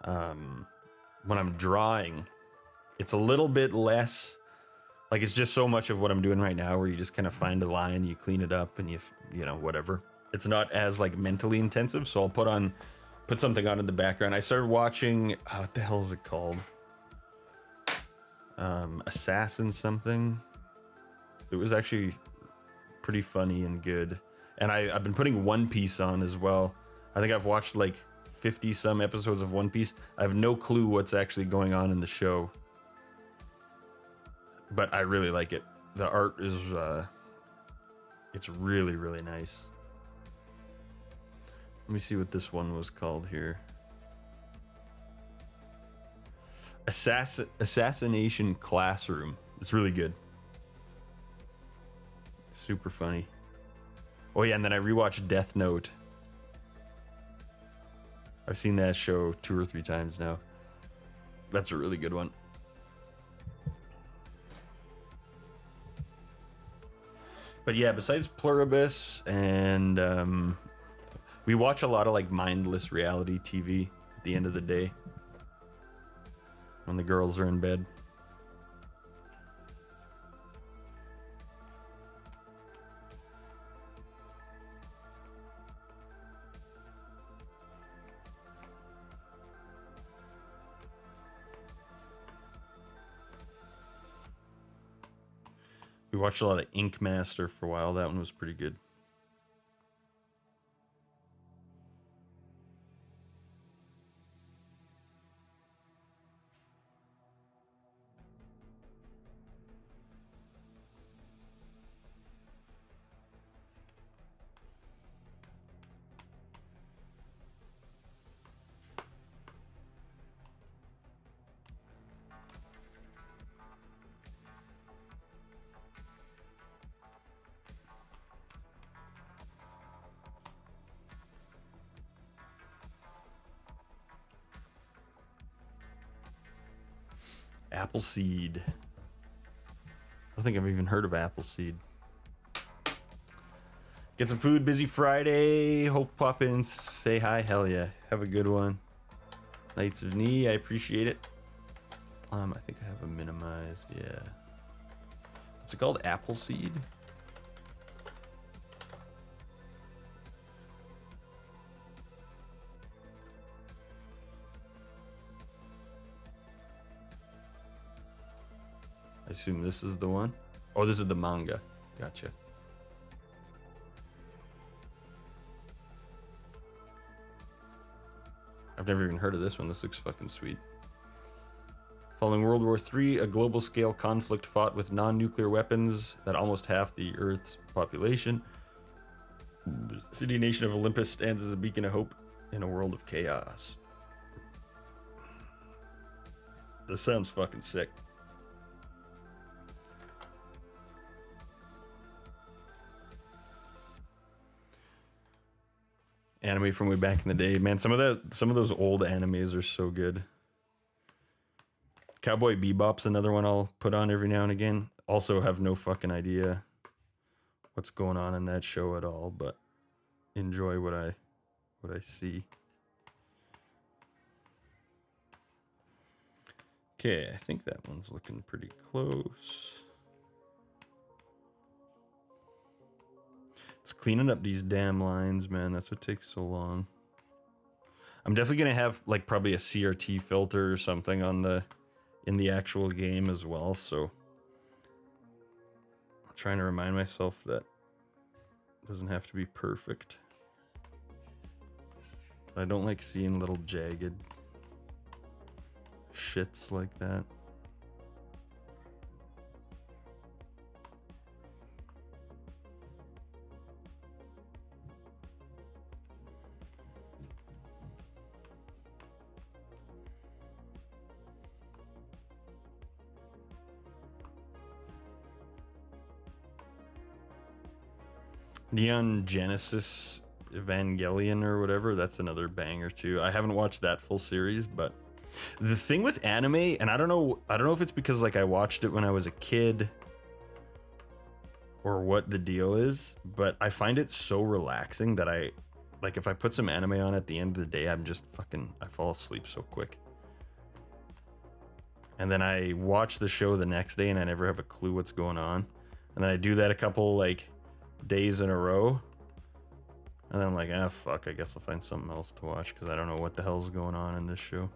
when I'm drawing, it's a little bit less. Like it's just so much of what I'm doing right now, where you just kind of find a line, you clean it up, and you know whatever. It's not as like mentally intensive. So I'll put something on in the background. I started watching. What the hell is it called? Assassin something. It was actually pretty funny and good. And I've been putting One Piece on as well. I think I've watched like 50 some episodes of One Piece. I have no clue what's actually going on in the show, but I really like it. The art is it's really, really nice. Let me see what this one was called here. Assassination Classroom. It's really good. Super funny. Oh yeah, and then I rewatched Death Note. I've seen that show 2 or 3 times now. That's a really good one. But yeah, besides Pluribus and we watch a lot of like mindless reality TV at the end of the day when the girls are in bed. We watched a lot of Ink Master for a while. That one was pretty good. Appleseed. I don't think I've even heard of Appleseed. Get some food. Busy Friday. Hope pop in, say hi. Hell yeah. Have a good one. Knights of Knee. I appreciate it. I think I have a minimized. Yeah. What's it called? Appleseed. I assume this is the one. Oh, this is the manga. Gotcha. I've never even heard of this one. This looks fucking sweet. Following World War III, a global-scale conflict fought with non-nuclear weapons that almost half the Earth's population. The city-nation of Olympus stands as a beacon of hope in a world of chaos. This sounds fucking sick. Anime from way back in the day, man. Some of those old animes are so good. Cowboy Bebop's another one I'll put on every now and again. Also have no fucking idea what's going on in that show at all, but enjoy what I see. Okay, I think that one's looking pretty close. It's cleaning up these damn lines, man. That's what takes so long. I'm definitely gonna have like probably a CRT filter or something on in the actual game as well, so I'm trying to remind myself that it doesn't have to be perfect. I don't like seeing little jagged shits like that. Neon Genesis Evangelion or whatever, that's another banger too. I haven't watched that full series, but the thing with anime, and I don't know if it's because like I watched it when I was a kid or what the deal is, but I find it so relaxing that like if I put some anime on at the end of the day, I fall asleep so quick. And then I watch the show the next day and I never have a clue what's going on. And then I do that a couple like days in a row, and then I'm like, fuck, I guess I'll find something else to watch because I don't know what the hell's going on in this show.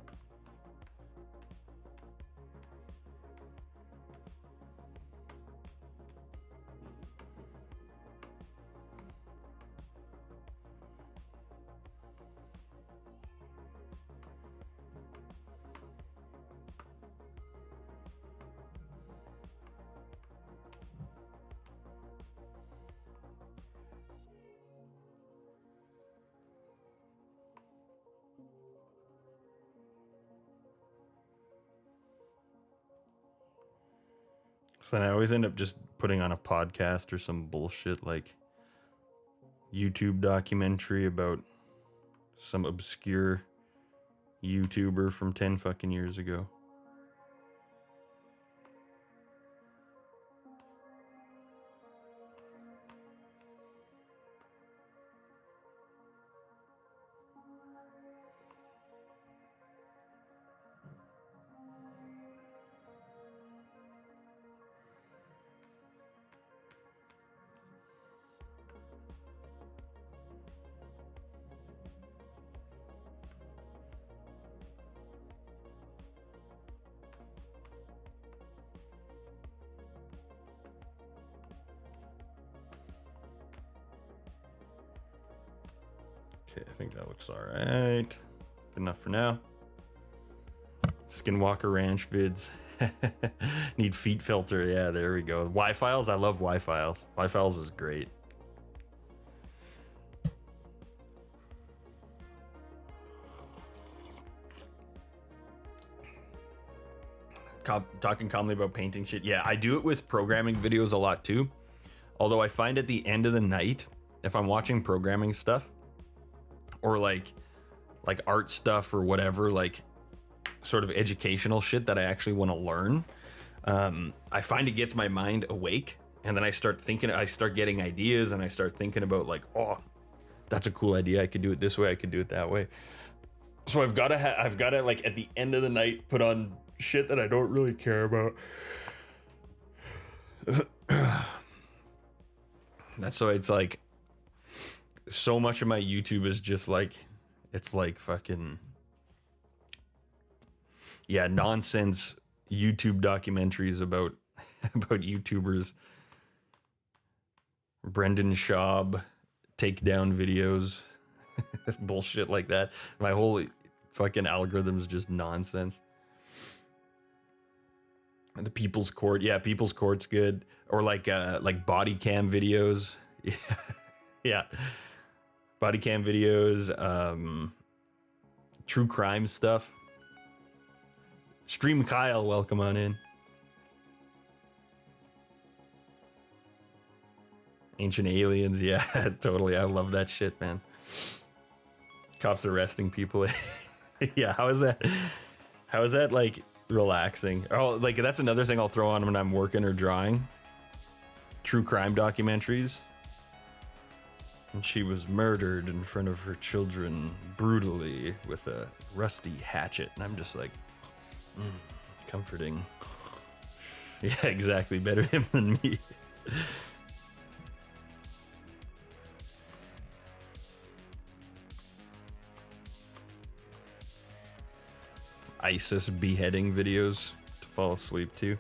So then I always end up just putting on a podcast or some bullshit like YouTube documentary about some obscure YouTuber from 10 fucking years ago. Okay, I think that looks all right. Good enough for now. Skinwalker Ranch vids. Need feet filter. Yeah, there we go. Y-Files. I love Y-Files. Y-Files is great. Talking calmly about painting shit. Yeah, I do it with programming videos a lot too. Although I find at the end of the night, if I'm watching programming stuff or like art stuff or whatever, like sort of educational shit that I actually want to learn, I find it gets my mind awake, and then I start getting ideas, and I start thinking about like, oh, that's a cool idea. I could do it this way. I could do it that way. So I've got to like at the end of the night put on shit that I don't really care about. That's so it's like so much of my YouTube is just like, it's like fucking, yeah, nonsense YouTube documentaries about about YouTubers. Brendan Schaub takedown videos, bullshit like that. My whole fucking algorithm's just nonsense. The People's Court, yeah, People's Court's good. Or like body cam videos. Yeah. Yeah. Body cam videos, true crime stuff. Stream Kyle, welcome on in. Ancient Aliens, yeah, totally. I love that shit, man. Cops arresting people. Yeah, how is that like relaxing? Oh, like that's another thing I'll throw on when I'm working or drawing. True crime documentaries. And she was murdered in front of her children brutally with a rusty hatchet. And I'm just like, comforting. Yeah, exactly. Better him than me. ISIS beheading videos to fall asleep to.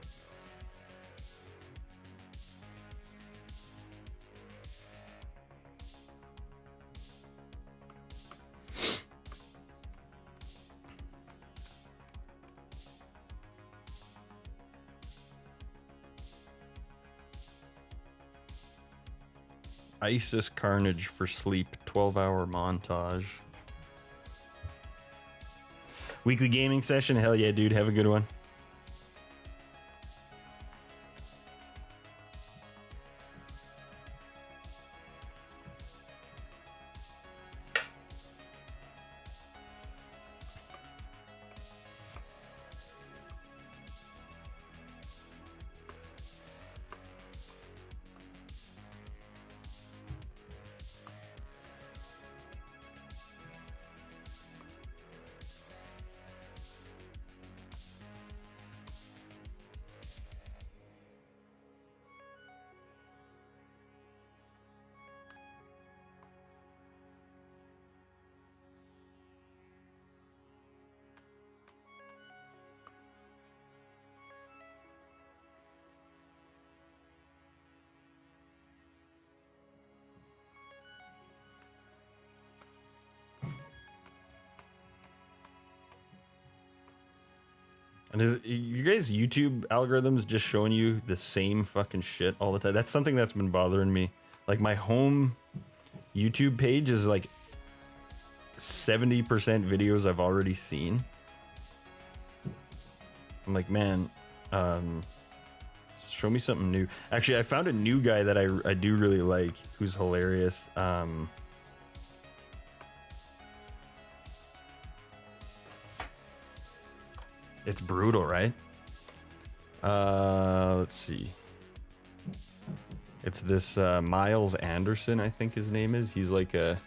ISIS carnage for sleep 12-hour montage. Weekly gaming session, hell yeah, dude, have a good one. And is you guys YouTube algorithms just showing you the same fucking shit all the time? That's something that's been bothering me. Like my home YouTube page is like 70% videos I've already seen. I'm like, man, show me something new. Actually, I found a new guy that I do really like, who's hilarious. It's brutal, right? Let's see. It's this Miles Anderson, I think his name is. He's like a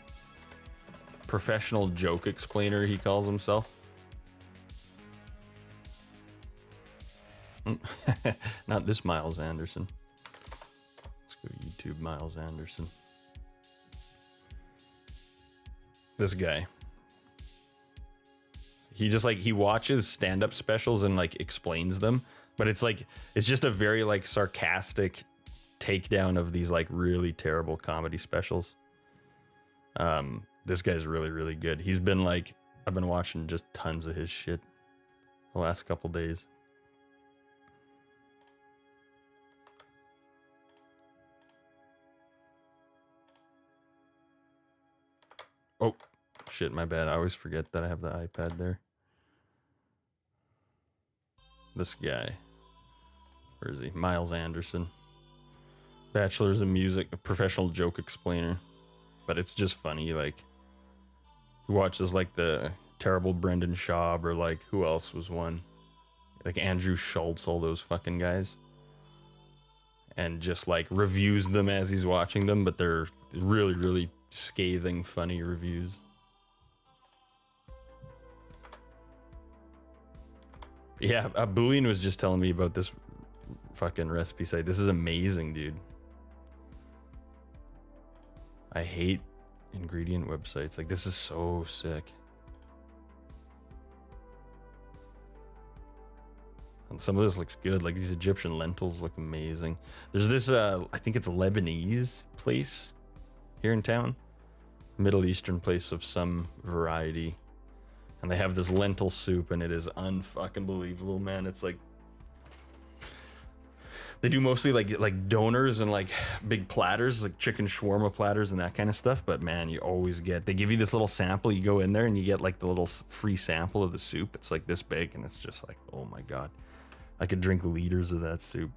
professional joke explainer, he calls himself. Not this Miles Anderson. Let's go YouTube Miles Anderson. This guy. He just like, he watches stand-up specials and like explains them, but it's like, it's just a very like sarcastic takedown of these like really terrible comedy specials. This guy's really, really good. He's been like, I've been watching just tons of his shit the last couple days. Oh, shit, my bad. I always forget that I have the iPad there. This guy. Where is he? Miles Anderson. Bachelor's in Music, a professional joke explainer. But it's just funny, like, he watches like the Terrible Brendan Schaub, or like who else was one? Like Andrew Schultz, all those fucking guys. And just like reviews them as he's watching them, but they're really, really scathing, funny reviews. Yeah, Boolean was just telling me about this fucking recipe site. This is amazing, dude. I hate ingredient websites. Like, this is so sick. And some of this looks good. Like, these Egyptian lentils look amazing. There's this, I think it's a Lebanese place here in town. Middle Eastern place of some variety. And they have this lentil soup, and it is unfucking believable, man. It's like, they do mostly like donors and like big platters, like chicken shawarma platters and that kind of stuff. But man, you always get, they give you this little sample. You go in there and you get like the little free sample of the soup. It's like this big, and it's just like, oh my God, I could drink liters of that soup.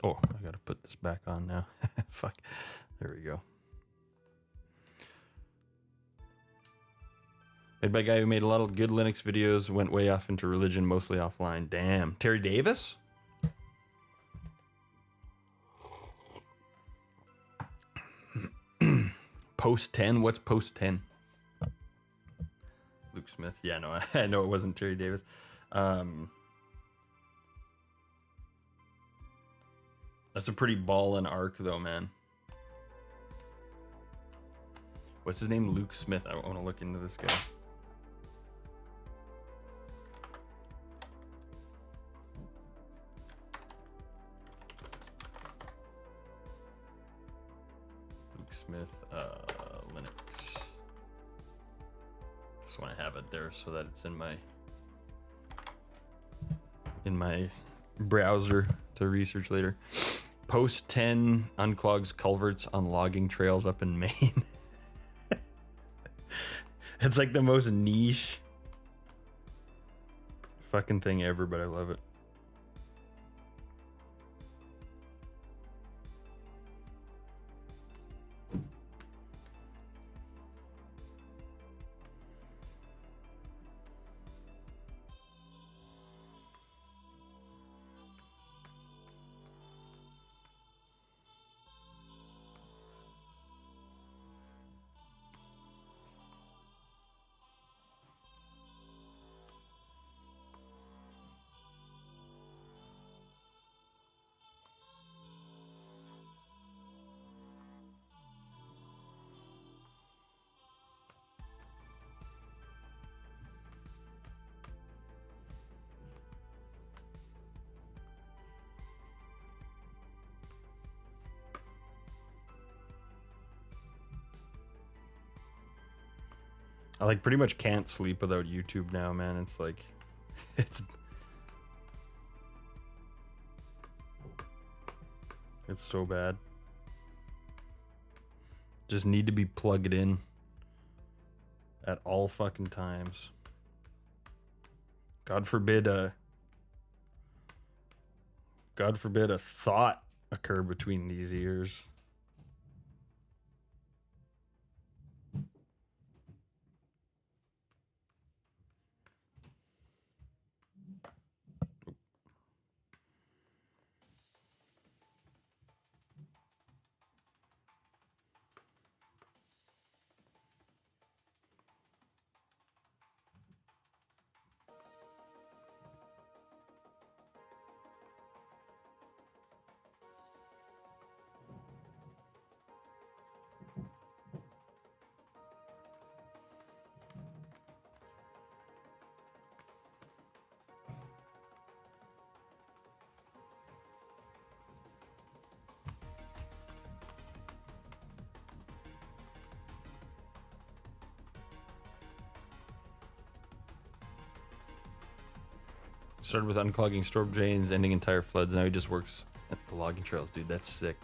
Oh, I gotta put this back on now. Fuck. There we go. Made by a guy who made a lot of good Linux videos, went way off into religion, mostly offline. Damn. Terry Davis? Post 10? What's Post 10? Luke Smith. Yeah, no, I know it wasn't Terry Davis. That's a pretty ballin' arc, though, man. What's his name? Luke Smith. I want to look into this guy. Luke Smith, Linux. Just want to have it there so that it's in my browser to research later. Post 10 unclogs culverts on logging trails up in Maine. It's like the most niche fucking thing ever, but I love it. I like pretty much can't sleep without YouTube now, man. It's like, it's so bad. Just need to be plugged in at all fucking times. God forbid a thought occur between these ears. Started with unclogging storm drains, ending entire floods. Now he just works at the logging trails, dude. That's sick.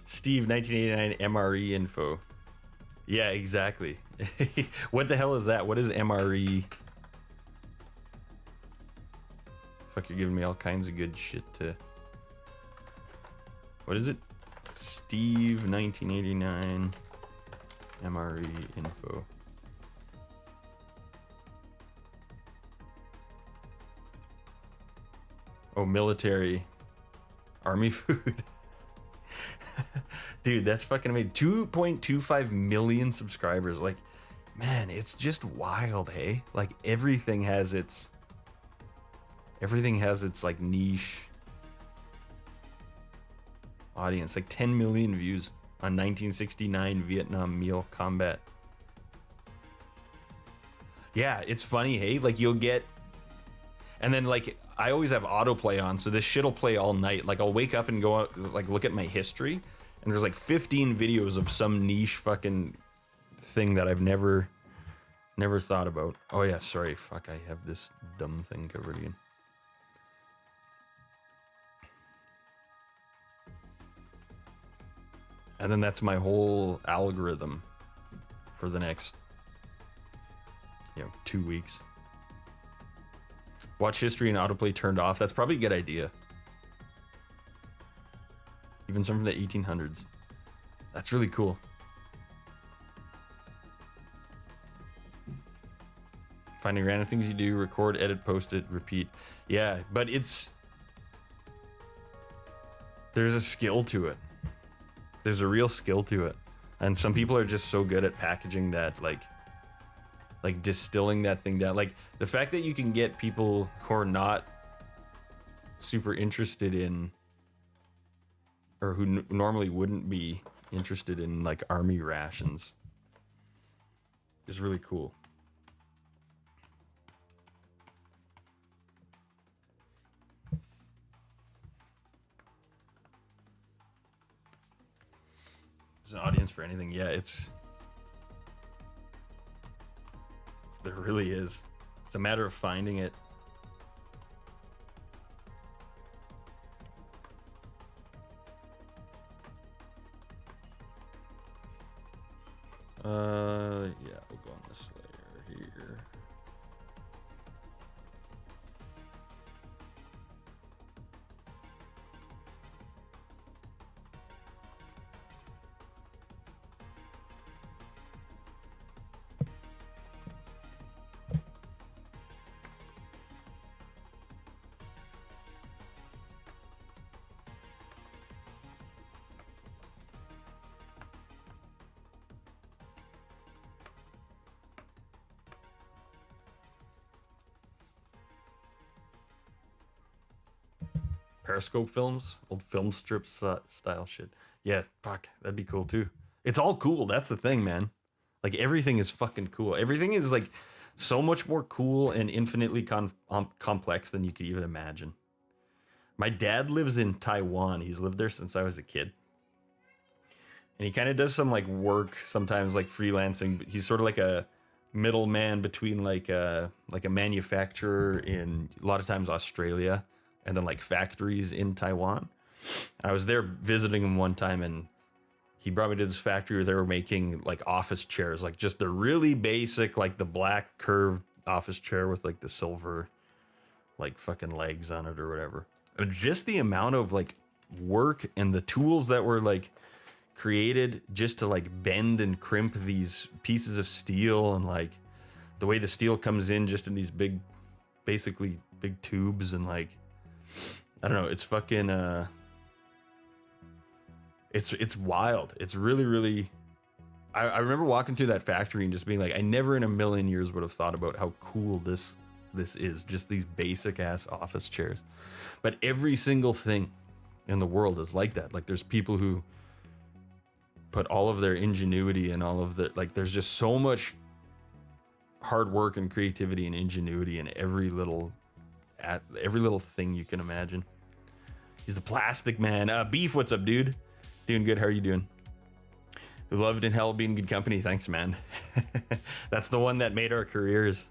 Steve, 1989 MRE info. Yeah, exactly. What the hell is that? What is MRE? Fuck, you're giving me all kinds of good shit to... What is it? Steve, 1989 MRE info. Oh, military. Army food. Dude, that's fucking amazing. 2.25 million subscribers. Like, man, it's just wild, hey? Like, everything has its like niche audience. Like 10 million views on 1969 Vietnam meal combat. Yeah, it's funny, hey? Like, you'll get... And then, like, I always have autoplay on, so this shit'll play all night. Like, I'll wake up and go out, like, look at my history, and there's like 15 videos of some niche fucking thing that I've never thought about. Oh yeah, sorry, fuck, I have this dumb thing covered again. And then that's my whole algorithm for the next, 2 weeks. Watch history and autoplay turned off. That's probably a good idea. Even some from the 1800s. That's really cool. Finding random things you do, record, edit, post it, repeat. Yeah, but there's a skill to it. There's a real skill to it. And some people are just so good at packaging that, like distilling that thing down. Like, the fact that you can get people who are not super interested in, or who normally wouldn't be interested in, like, army rations is really cool. There's an audience for anything. Yeah, there really is. It's a matter of finding it. Yeah, we'll go on this layer here. Periscope films, old film strip style shit. Yeah, fuck, that'd be cool too. It's all cool. That's the thing, man. Like, everything is fucking cool. Everything is like so much more cool and infinitely complex than you could even imagine. My dad lives in Taiwan. He's lived there since I was a kid. And he kind of does some like work sometimes, like freelancing, but he's sort of like a middleman between like a manufacturer in a lot of times Australia and then like factories in Taiwan. I was there visiting him one time, and he brought me to this factory where they were making like office chairs, like just the really basic, like the black curved office chair with like the silver like fucking legs on it or whatever. And just the amount of like work and the tools that were like created just to like bend and crimp these pieces of steel, and like the way the steel comes in just in these big, basically big tubes, and like, I don't know, it's fucking it's wild. It's really, really, I remember walking through that factory and just being like, I never in a million years would have thought about how cool this is, just these basic ass office chairs. But every single thing in the world is like that. Like, there's people who put all of their ingenuity and all of the, like, there's just so much hard work and creativity and ingenuity in every little thing you can imagine. He's the plastic man. Beef, what's up, dude? Doing good. How are you doing? Loved in hell being good company. Thanks, man. That's the one that made our careers.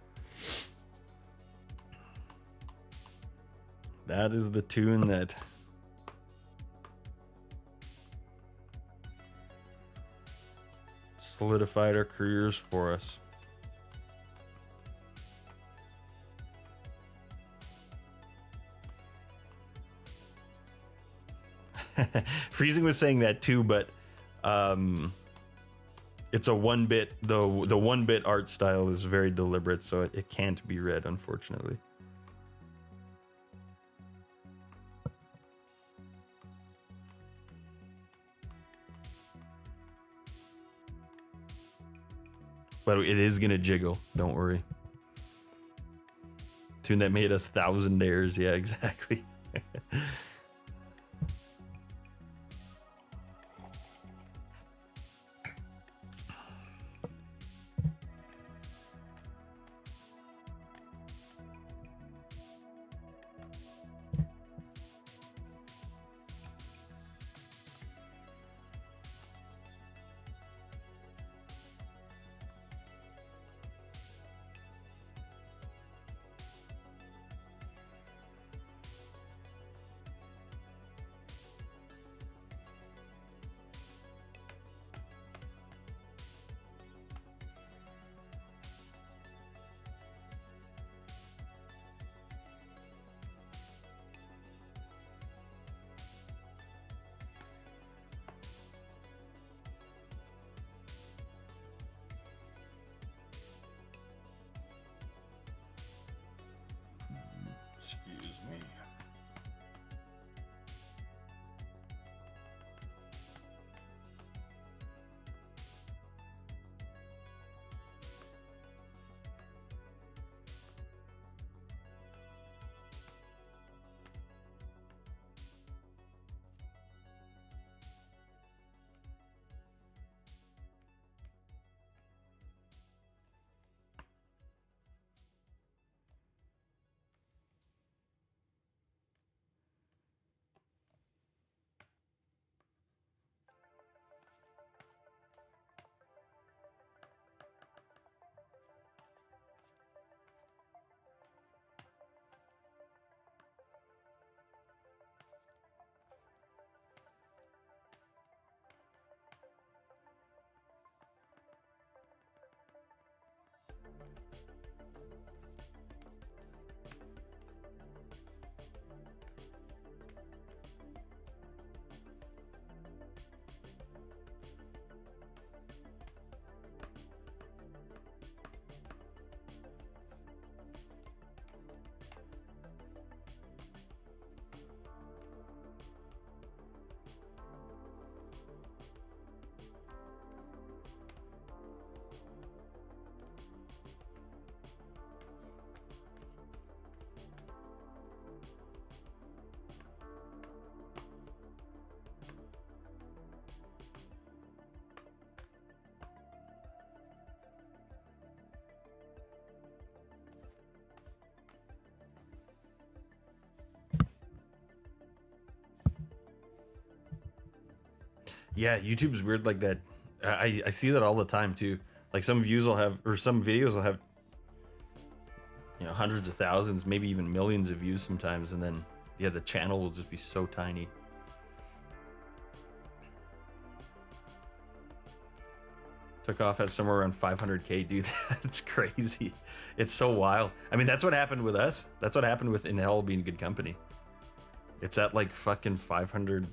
That is the tune that solidified our careers for us. Freezing was saying that too, but it's a 1-bit. The 1-bit art style is very deliberate, so it can't be read, unfortunately. But it is gonna jiggle, don't worry. Tune that made us thousandaires, yeah, exactly. Excuse me. Yeah, YouTube's weird like that. I see that all the time too. Like some views will have, or some videos will have, you know, hundreds of thousands, maybe even millions of views sometimes, and then yeah, the channel will just be so tiny. Took off at somewhere around 500K, dude. That's crazy. It's so wild. I mean, that's what happened with us. That's what happened with In Hell Being Good Company. It's at like fucking 400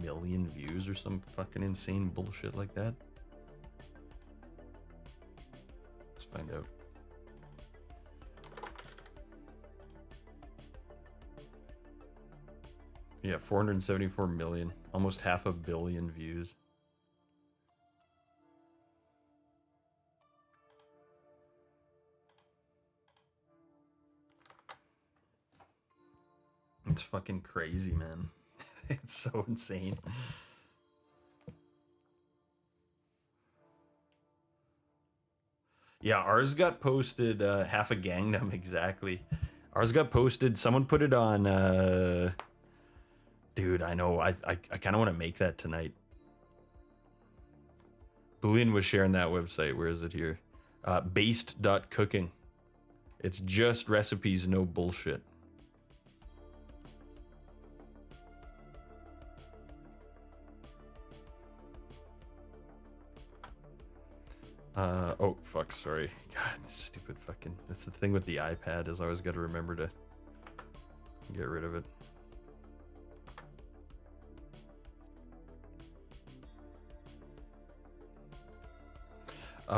million views or some fucking insane bullshit like that. Let's find out. Yeah, 474 million, almost 500 million views. It's fucking crazy, man. It's so insane. Yeah, ours got posted, half a Gangnam, exactly. Ours got posted, someone put it on, dude, I know, I kind of want to make that tonight. Boolean was sharing that website, where is it here? Based.cooking. It's just recipes, no bullshit. Oh, fuck, sorry. God, stupid fucking... That's the thing with the iPad, is I always got to remember to get rid of it. I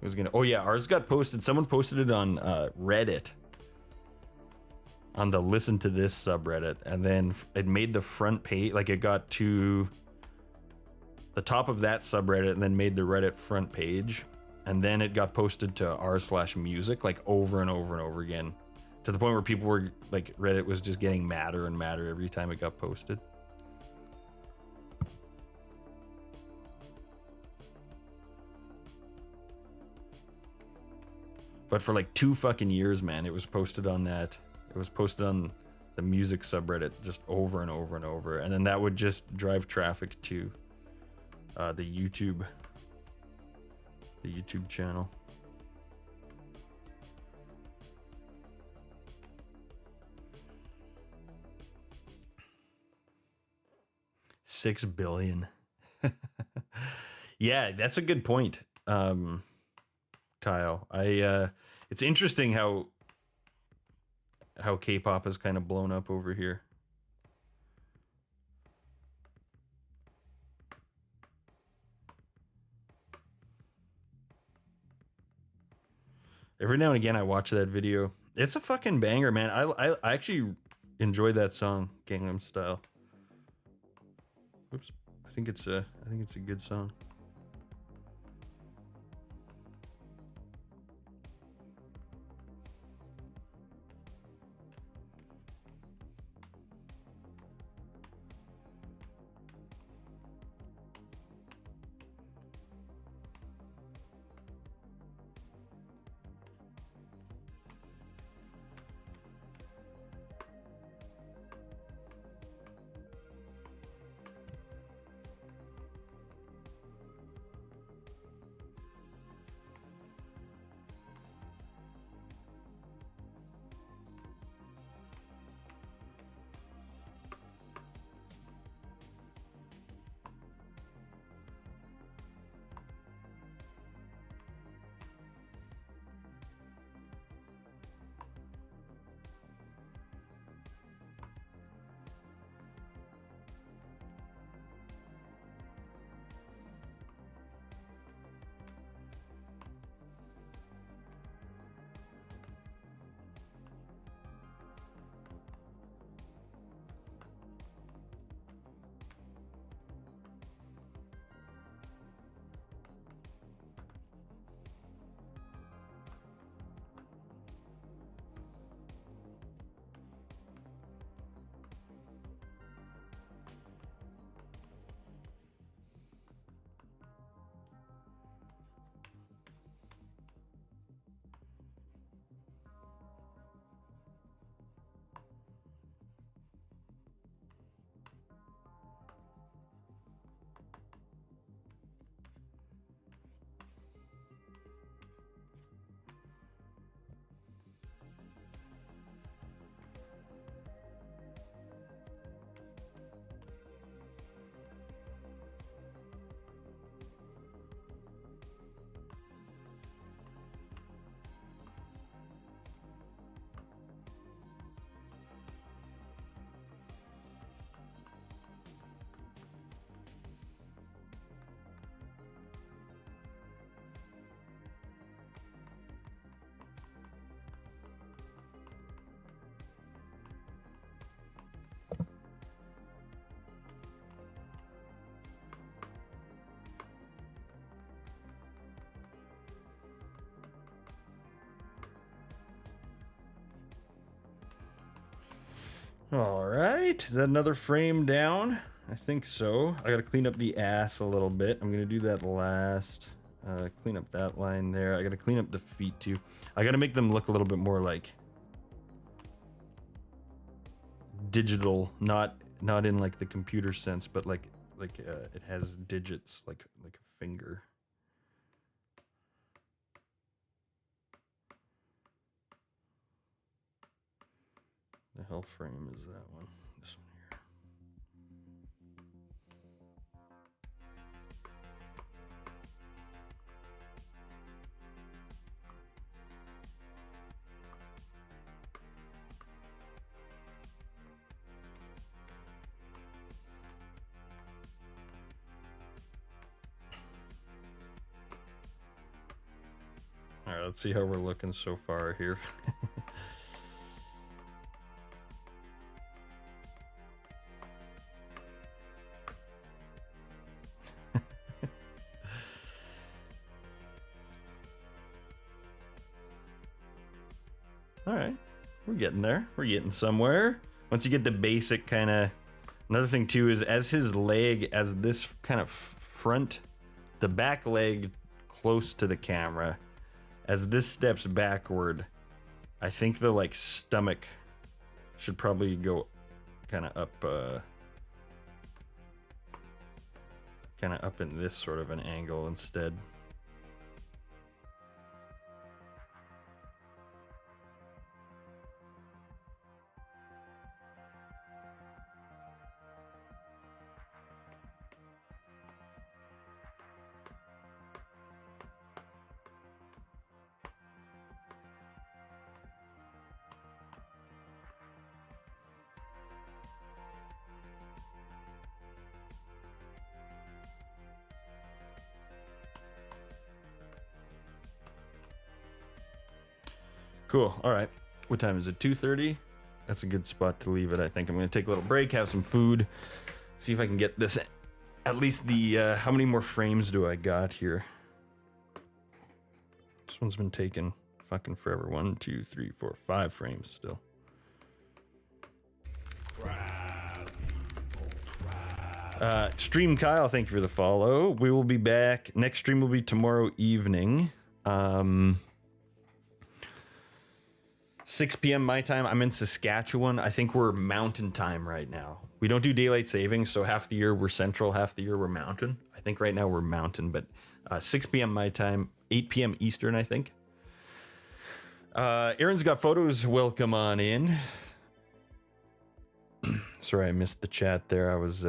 was gonna... Oh, yeah, ours got posted. Someone posted it on Reddit. On the Listen to This subreddit. And then it made the front page... Like, it got to... the top of that subreddit and then made the Reddit front page, and then it got posted to r/music like over and over and over again, to the point where people were like, Reddit was just getting madder and madder every time it got posted. But for like 2 fucking years, man, it was posted on that. It was posted on the music subreddit just over and over and over, and then that would just drive traffic to the YouTube channel. $6 billion. Yeah, that's a good point, Kyle. It's interesting how K-pop has kind of blown up over here. Every now and again, I watch that video. It's a fucking banger, man. I actually enjoy that song, Gangnam Style. Oops, I think it's a good song. All right, is that another frame down? I think so. I gotta clean up the ass a little bit. I'm gonna do that last. Clean up that line there. I gotta clean up the feet too. I gotta make them look a little bit more like digital, not in like the computer sense, but like it has digits, like a finger. The hell frame is that one? This one here. let's see how we're looking so far here. All right, we're getting there. We're getting somewhere. Once you get the basic kind of... Another thing too is as his leg, as this kind of front, the back leg close to the camera, as this steps backward, I think the like stomach should probably go kind of up in this sort of an angle instead. Cool. All right. What time is it? 2:30? That's a good spot to leave it, I think. I'm going to take a little break, have some food, see if I can get this, at least the, how many more frames do I got here? This one's been taking fucking forever. 1, 2, 3, 4, 5 frames still. Stream Kyle, thank you for the follow. We will be back. Next stream will be tomorrow evening. 6 p.m. my time. I'm in Saskatchewan. I think we're mountain time right now. We don't do daylight savings, so half the year we're central, half the year we're mountain. I think right now we're mountain, but 6 p.m. my time, 8 p.m. Eastern, I think. Aaron's got photos. Welcome on in. Sorry, I missed the chat there. I was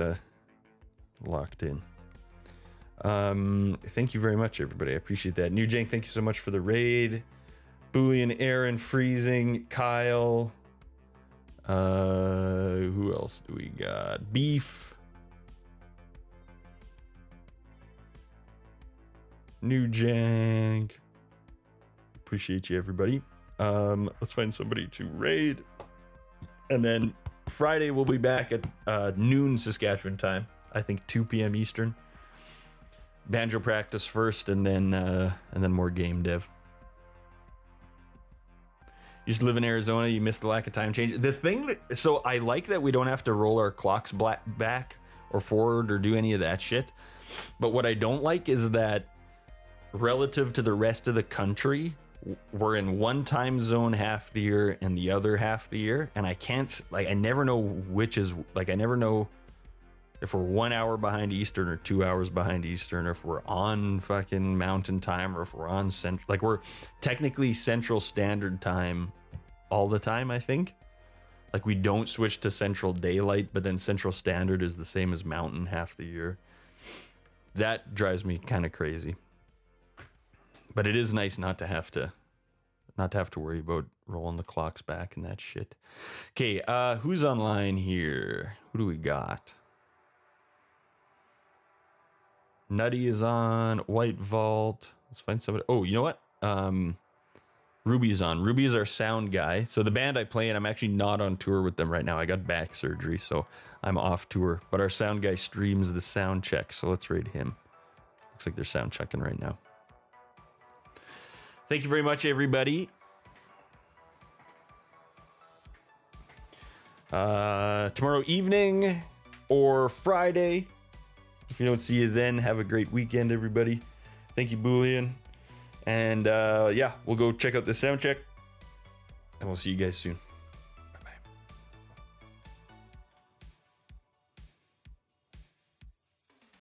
locked in. Thank you very much, everybody. I appreciate that. New Jank, thank you so much for the raid. Boolean, Aaron, Freezing, Kyle. Who else do we got? Beef. New Jank. Appreciate you, everybody. Let's find somebody to raid. And then Friday we'll be back at noon Saskatchewan time. I think 2 p.m. Eastern. Banjo practice first, and then more game dev. You just live in Arizona, you miss the lack of time change. The thing that, so I like that we don't have to roll our clocks back or forward or do any of that shit. But what I don't like is that relative to the rest of the country, we're in one time zone half the year and the other half the year. And I can't, like, I never know which is, like, I never know if we're 1 hour behind Eastern or 2 hours behind Eastern, or if we're on fucking Mountain Time, or if we're on Central. Like, we're technically Central Standard Time all the time, I think. Like, we don't switch to Central Daylight, but then Central Standard is the same as Mountain half the year. That drives me kind of crazy. But it is nice not to have to worry about rolling the clocks back and that shit. Okay, who's online here? Who do we got? Nutty is on. White Vault. Let's find somebody. Oh, you know what? Ruby is on. Ruby is our sound guy. So the band I play in, I'm actually not on tour with them right now. I got back surgery, so I'm off tour. But our sound guy streams the sound check, so let's raid him. Looks like they're sound checking right now. Thank you very much, everybody. Tomorrow evening or Friday. If you don't see you then, have a great weekend, everybody. Thank you, Boolean. And yeah, we'll go check out the sound check. And we'll see you guys soon.